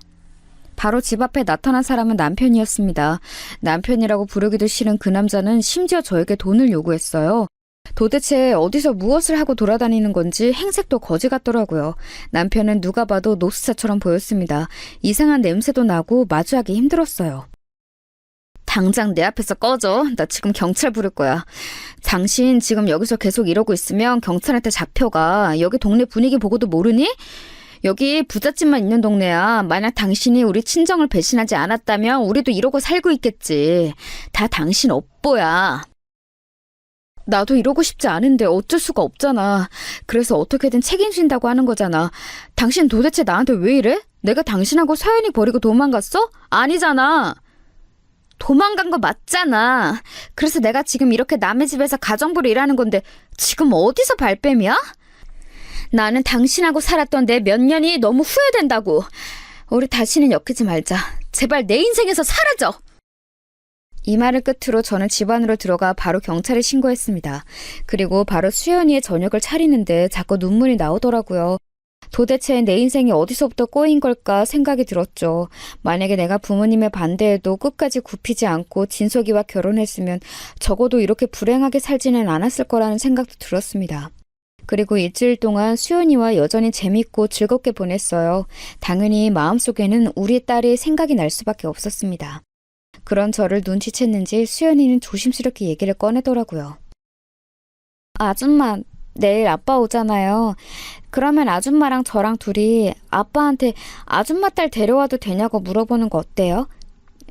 바로 집 앞에 나타난 사람은 남편이었습니다. 남편이라고 부르기도 싫은 그 남자는 심지어 저에게 돈을 요구했어요. 도대체 어디서 무엇을 하고 돌아다니는 건지 행색도 거지 같더라고요. 남편은 누가 봐도 노숙자처럼 보였습니다. 이상한 냄새도 나고 마주하기 힘들었어요. 당장 내 앞에서 꺼져. 나 지금 경찰 부를 거야. 당신 지금 여기서 계속 이러고 있으면 경찰한테 잡혀가. 여기 동네 분위기 보고도 모르니? 여기 부잣집만 있는 동네야. 만약 당신이 우리 친정을 배신하지 않았다면 우리도 이러고 살고 있겠지. 다 당신 업보야. 나도 이러고 싶지 않은데 어쩔 수가 없잖아. 그래서 어떻게든 책임진다고 하는 거잖아. 당신 도대체 나한테 왜 이래? 내가 당신하고 서연이 버리고 도망갔어? 아니잖아. 도망간 거 맞잖아. 그래서 내가 지금 이렇게 남의 집에서 가정부로 일하는 건데 지금 어디서 발뺌이야? 나는 당신하고 살았던 내 몇 년이 너무 후회된다고. 우리 다시는 엮이지 말자. 제발 내 인생에서 사라져. 이 말을 끝으로 저는 집 안으로 들어가 바로 경찰에 신고했습니다. 그리고 바로 수연이의 저녁을 차리는데 자꾸 눈물이 나오더라고요. 도대체 내 인생이 어디서부터 꼬인 걸까 생각이 들었죠. 만약에 내가 부모님의 반대에도 끝까지 굽히지 않고 진석이와 결혼했으면 적어도 이렇게 불행하게 살지는 않았을 거라는 생각도 들었습니다. 그리고 일주일 동안 수연이와 여전히 재밌고 즐겁게 보냈어요. 당연히 마음속에는 우리 딸의 생각이 날 수밖에 없었습니다. 그런 저를 눈치챘는지 수연이는 조심스럽게 얘기를 꺼내더라고요. 아줌마, 내일 아빠 오잖아요. 그러면 아줌마랑 저랑 둘이 아빠한테 아줌마 딸 데려와도 되냐고 물어보는 거 어때요?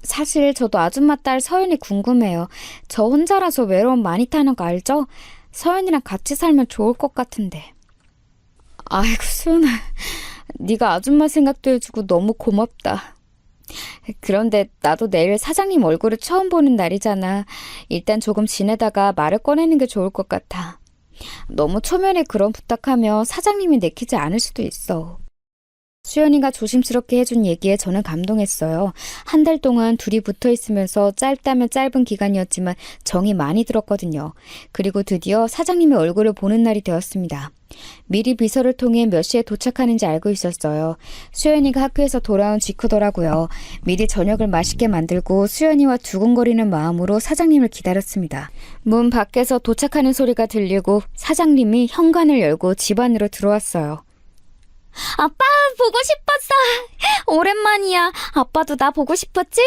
사실 저도 아줌마 딸 서연이 궁금해요. 저 혼자라서 외로움 많이 타는 거 알죠? 서연이랑 같이 살면 좋을 것 같은데. 아이고 수연아, 네가 아줌마 생각도 해주고 너무 고맙다. 그런데 나도 내일 사장님 얼굴을 처음 보는 날이잖아. 일단 조금 지내다가 말을 꺼내는 게 좋을 것 같아. 너무 초면에 그런 부탁하면 사장님이 내키지 않을 수도 있어. 수연이가 조심스럽게 해준 얘기에 저는 감동했어요. 한 달 동안 둘이 붙어 있으면서 짧다면 짧은 기간이었지만 정이 많이 들었거든요. 그리고 드디어 사장님의 얼굴을 보는 날이 되었습니다. 미리 비서를 통해 몇 시에 도착하는지 알고 있었어요. 수연이가 학교에서 돌아온 직후더라고요. 미리 저녁을 맛있게 만들고 수연이와 두근거리는 마음으로 사장님을 기다렸습니다. 문 밖에서 도착하는 소리가 들리고 사장님이 현관을 열고 집 안으로 들어왔어요. 아빠 보고 싶었어. 오랜만이야. 아빠도 나 보고 싶었지?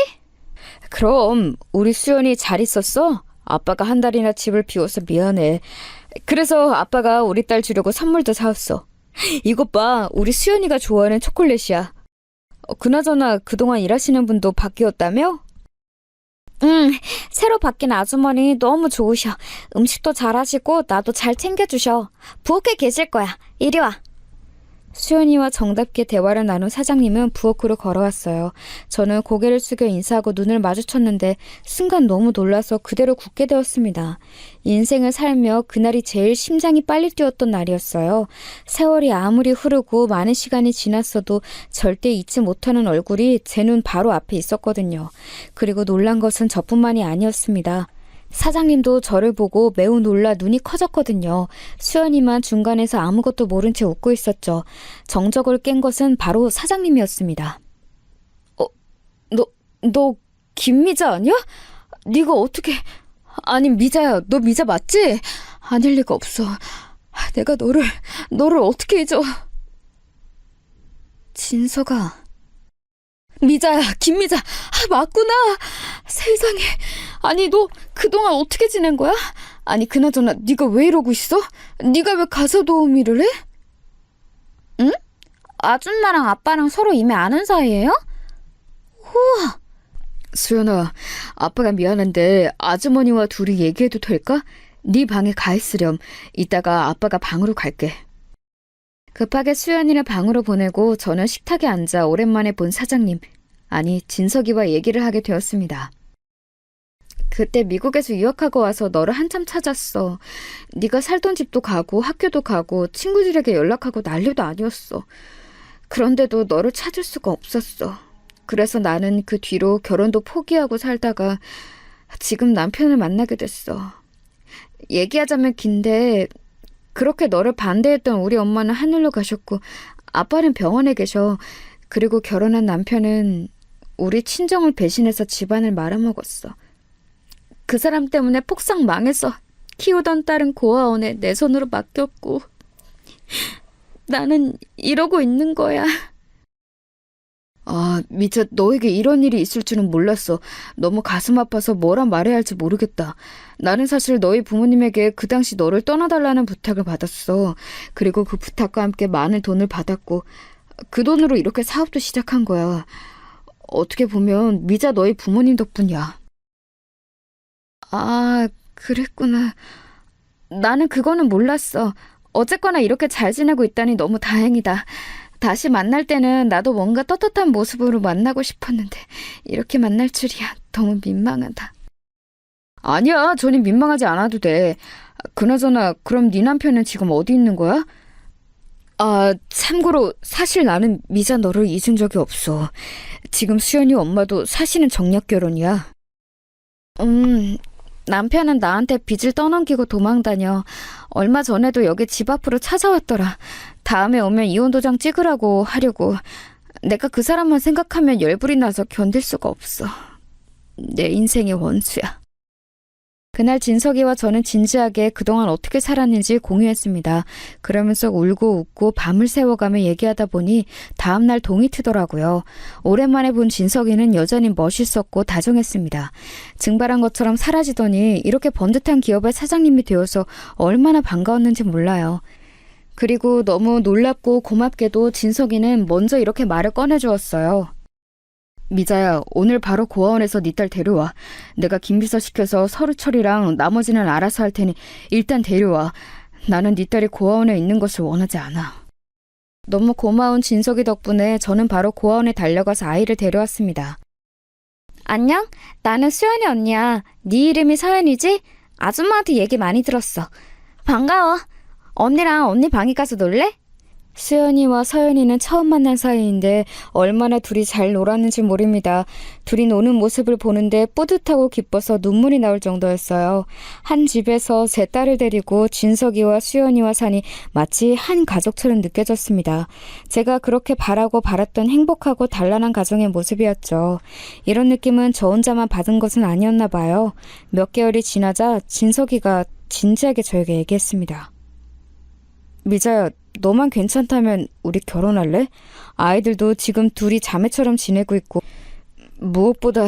그럼 우리 수연이 잘 있었어? 아빠가 한 달이나 집을 비워서 미안해. 그래서 아빠가 우리 딸 주려고 선물도 사왔어. 이것 봐, 우리 수연이가 좋아하는 초콜릿이야. 그나저나 그동안 일하시는 분도 바뀌었다며? 응, 새로 바뀐 아주머니 너무 좋으셔. 음식도 잘하시고 나도 잘 챙겨주셔. 부엌에 계실 거야. 이리 와. 수연이와 정답게 대화를 나눈 사장님은 부엌으로 걸어왔어요. 저는 고개를 숙여 인사하고 눈을 마주쳤는데 순간 너무 놀라서 그대로 굳게 되었습니다. 인생을 살며 그날이 제일 심장이 빨리 뛰었던 날이었어요. 세월이 아무리 흐르고 많은 시간이 지났어도 절대 잊지 못하는 얼굴이 제 눈 바로 앞에 있었거든요. 그리고 놀란 것은 저뿐만이 아니었습니다. 사장님도 저를 보고 매우 놀라 눈이 커졌거든요. 수연이만 중간에서 아무것도 모른 채 웃고 있었죠. 정적을 깬 것은 바로 사장님이었습니다. 너 김미자 아니야? 네가 어떻게... 아니 미자야, 너 미자 맞지? 아닐 리가 없어. 내가 너를 어떻게 잊어. 진서가... 미자야, 김미자. 맞구나. 세상에. 아니 너 그동안 어떻게 지낸 거야? 아니 그나저나 네가 왜 이러고 있어? 네가 왜 가사 도우미를 해? 응? 아줌마랑 아빠랑 서로 이미 아는 사이예요? 우와. 수연아, 아빠가 미안한데 아주머니와 둘이 얘기해도 될까? 네 방에 가 있으렴. 이따가 아빠가 방으로 갈게. 급하게 수연이를 방으로 보내고 저는 식탁에 앉아 오랜만에 본 사장님, 아니 진석이와 얘기를 하게 되었습니다. 그때 미국에서 유학하고 와서 너를 한참 찾았어. 네가 살던 집도 가고 학교도 가고 친구들에게 연락하고 난리도 아니었어. 그런데도 너를 찾을 수가 없었어. 그래서 나는 그 뒤로 결혼도 포기하고 살다가 지금 남편을 만나게 됐어. 얘기하자면 긴데 그렇게 너를 반대했던 우리 엄마는 하늘로 가셨고 아빠는 병원에 계셔. 그리고 결혼한 남편은 우리 친정을 배신해서 집안을 말아먹었어. 그 사람 때문에 폭삭 망해서 키우던 딸은 고아원에 내 손으로 맡겼고 나는 이러고 있는 거야. 아, 미자, 너에게 이런 일이 있을 줄은 몰랐어. 너무 가슴 아파서 뭐라 말해야 할지 모르겠다. 나는 사실 너희 부모님에게 그 당시 너를 떠나달라는 부탁을 받았어. 그리고 그 부탁과 함께 많은 돈을 받았고 그 돈으로 이렇게 사업도 시작한 거야. 어떻게 보면 미자 너희 부모님 덕분이야. 아, 그랬구나. 나는 그거는 몰랐어. 어쨌거나 이렇게 잘 지내고 있다니 너무 다행이다. 다시 만날 때는 나도 뭔가 떳떳한 모습으로 만나고 싶었는데 이렇게 만날 줄이야. 너무 민망하다. 아니야, 전혀 민망하지 않아도 돼. 그나저나 그럼 네 남편은 지금 어디 있는 거야? 아, 참고로 사실 나는 미자 너를 잊은 적이 없어. 지금 수연이 엄마도 사실은 정략 결혼이야. 남편은 나한테 빚을 떠넘기고 도망다녀. 얼마 전에도 여기 집 앞으로 찾아왔더라. 다음에 오면 이혼 도장 찍으라고 하려고. 내가 그 사람만 생각하면 열불이 나서 견딜 수가 없어. 내 인생의 원수야. 그날 진석이와 저는 진지하게 그동안 어떻게 살았는지 공유했습니다. 그러면서 울고 웃고 밤을 새워가며 얘기하다 보니 다음날 동이 트더라고요. 오랜만에 본 진석이는 여전히 멋있었고 다정했습니다. 증발한 것처럼 사라지더니 이렇게 번듯한 기업의 사장님이 되어서 얼마나 반가웠는지 몰라요. 그리고 너무 놀랍고 고맙게도 진석이는 먼저 이렇게 말을 꺼내주었어요. 미자야, 오늘 바로 고아원에서 네 딸 데려와. 내가 김비서 시켜서 서류 처리랑 나머지는 알아서 할 테니 일단 데려와. 나는 네 딸이 고아원에 있는 것을 원하지 않아. 너무 고마운 진석이 덕분에 저는 바로 고아원에 달려가서 아이를 데려왔습니다. 안녕? 나는 수연이 언니야. 네 이름이 서연이지? 아줌마한테 얘기 많이 들었어. 반가워. 언니랑 언니 방에 가서 놀래? 수연이와 서연이는 처음 만난 사이인데 얼마나 둘이 잘 놀았는지 모릅니다. 둘이 노는 모습을 보는데 뿌듯하고 기뻐서 눈물이 나올 정도였어요. 한 집에서 제 딸을 데리고 진석이와 수연이와 사니 마치 한 가족처럼 느껴졌습니다. 제가 그렇게 바라고 바랐던 행복하고 단란한 가정의 모습이었죠. 이런 느낌은 저 혼자만 받은 것은 아니었나 봐요. 몇 개월이 지나자 진석이가 진지하게 저에게 얘기했습니다. 미자야, 너만 괜찮다면 우리 결혼할래? 아이들도 지금 둘이 자매처럼 지내고 있고 무엇보다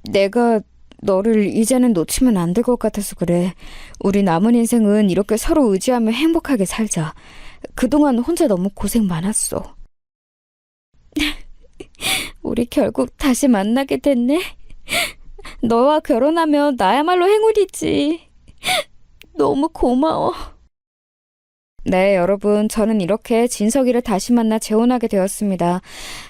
내가 너를 이제는 놓치면 안 될 것 같아서 그래. 우리 남은 인생은 이렇게 서로 의지하며 행복하게 살자. 그동안 혼자 너무 고생 많았어. 우리 결국 다시 만나게 됐네. 너와 결혼하면 나야말로 행운이지. 너무 고마워. 네, 여러분, 저는 이렇게 진석이를 다시 만나 재혼하게 되었습니다.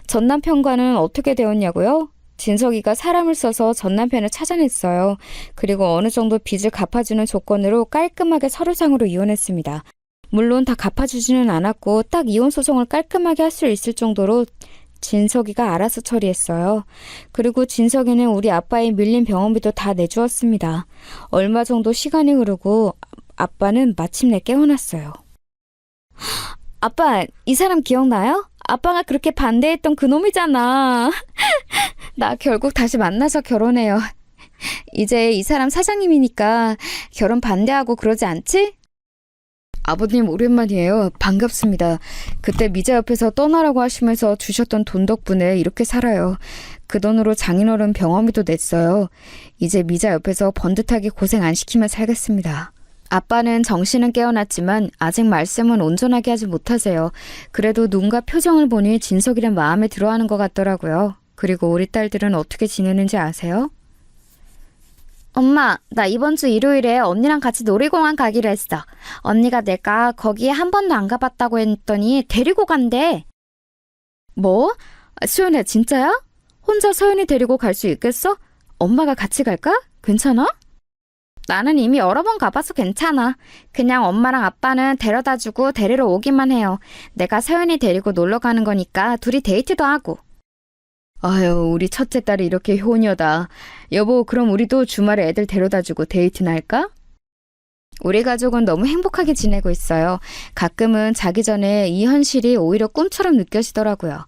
전 남편과는 어떻게 되었냐고요? 진석이가 사람을 써서 전 남편을 찾아냈어요. 그리고 어느 정도 빚을 갚아주는 조건으로 깔끔하게 서류상으로 이혼했습니다. 물론 다 갚아주지는 않았고 딱 이혼 소송을 깔끔하게 할 수 있을 정도로 진석이가 알아서 처리했어요. 그리고 진석이는 우리 아빠의 밀린 병원비도 다 내주었습니다. 얼마 정도 시간이 흐르고 아빠는 마침내 깨어났어요. 아빠, 이 사람 기억나요? 아빠가 그렇게 반대했던 그 놈이잖아. 나 결국 다시 만나서 결혼해요. 이제 이 사람 사장님이니까 결혼 반대하고 그러지 않지? 아버님 오랜만이에요. 반갑습니다. 그때 미자 옆에서 떠나라고 하시면서 주셨던 돈 덕분에 이렇게 살아요. 그 돈으로 장인어른 병원비도 냈어요. 이제 미자 옆에서 번듯하게 고생 안 시키며 살겠습니다. 아빠는 정신은 깨어났지만 아직 말씀은 온전하게 하지 못하세요. 그래도 눈과 표정을 보니 진석이란 마음에 들어하는 것 같더라고요. 그리고 우리 딸들은 어떻게 지내는지 아세요? 엄마, 나 이번 주 일요일에 언니랑 같이 놀이공원 가기로 했어. 언니가 내가 거기에 한 번도 안 가봤다고 했더니 데리고 간대. 뭐? 수연아, 진짜야? 혼자 서연이 데리고 갈 수 있겠어? 엄마가 같이 갈까? 괜찮아? 나는 이미 여러 번 가봐서 괜찮아. 그냥 엄마랑 아빠는 데려다주고 데리러 오기만 해요. 내가 서연이 데리고 놀러 가는 거니까 둘이 데이트도 하고. 아유, 우리 첫째 딸이 이렇게 효녀다. 여보, 그럼 우리도 주말에 애들 데려다주고 데이트나 할까? 우리 가족은 너무 행복하게 지내고 있어요. 가끔은 자기 전에 이 현실이 오히려 꿈처럼 느껴지더라고요.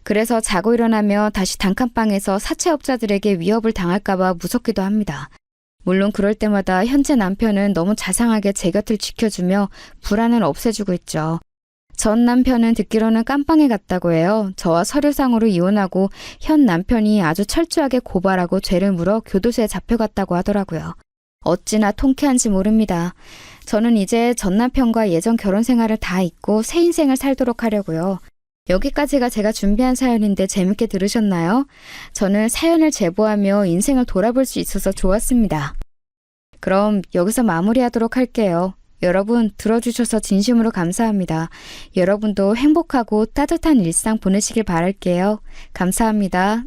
그래서 자고 일어나면 다시 단칸방에서 사채업자들에게 위협을 당할까봐 무섭기도 합니다. 물론 그럴 때마다 현재 남편은 너무 자상하게 제 곁을 지켜주며 불안을 없애주고 있죠. 전 남편은 듣기로는 깜빵에 갔다고 해요. 저와 서류상으로 이혼하고 현 남편이 아주 철저하게 고발하고 죄를 물어 교도소에 잡혀갔다고 하더라고요. 어찌나 통쾌한지 모릅니다. 저는 이제 전 남편과 예전 결혼 생활을 다 잊고 새 인생을 살도록 하려고요. 여기까지가 제가 준비한 사연인데 재밌게 들으셨나요? 저는 사연을 제보하며 인생을 돌아볼 수 있어서 좋았습니다. 그럼 여기서 마무리하도록 할게요. 여러분 들어주셔서 진심으로 감사합니다. 여러분도 행복하고 따뜻한 일상 보내시길 바랄게요. 감사합니다.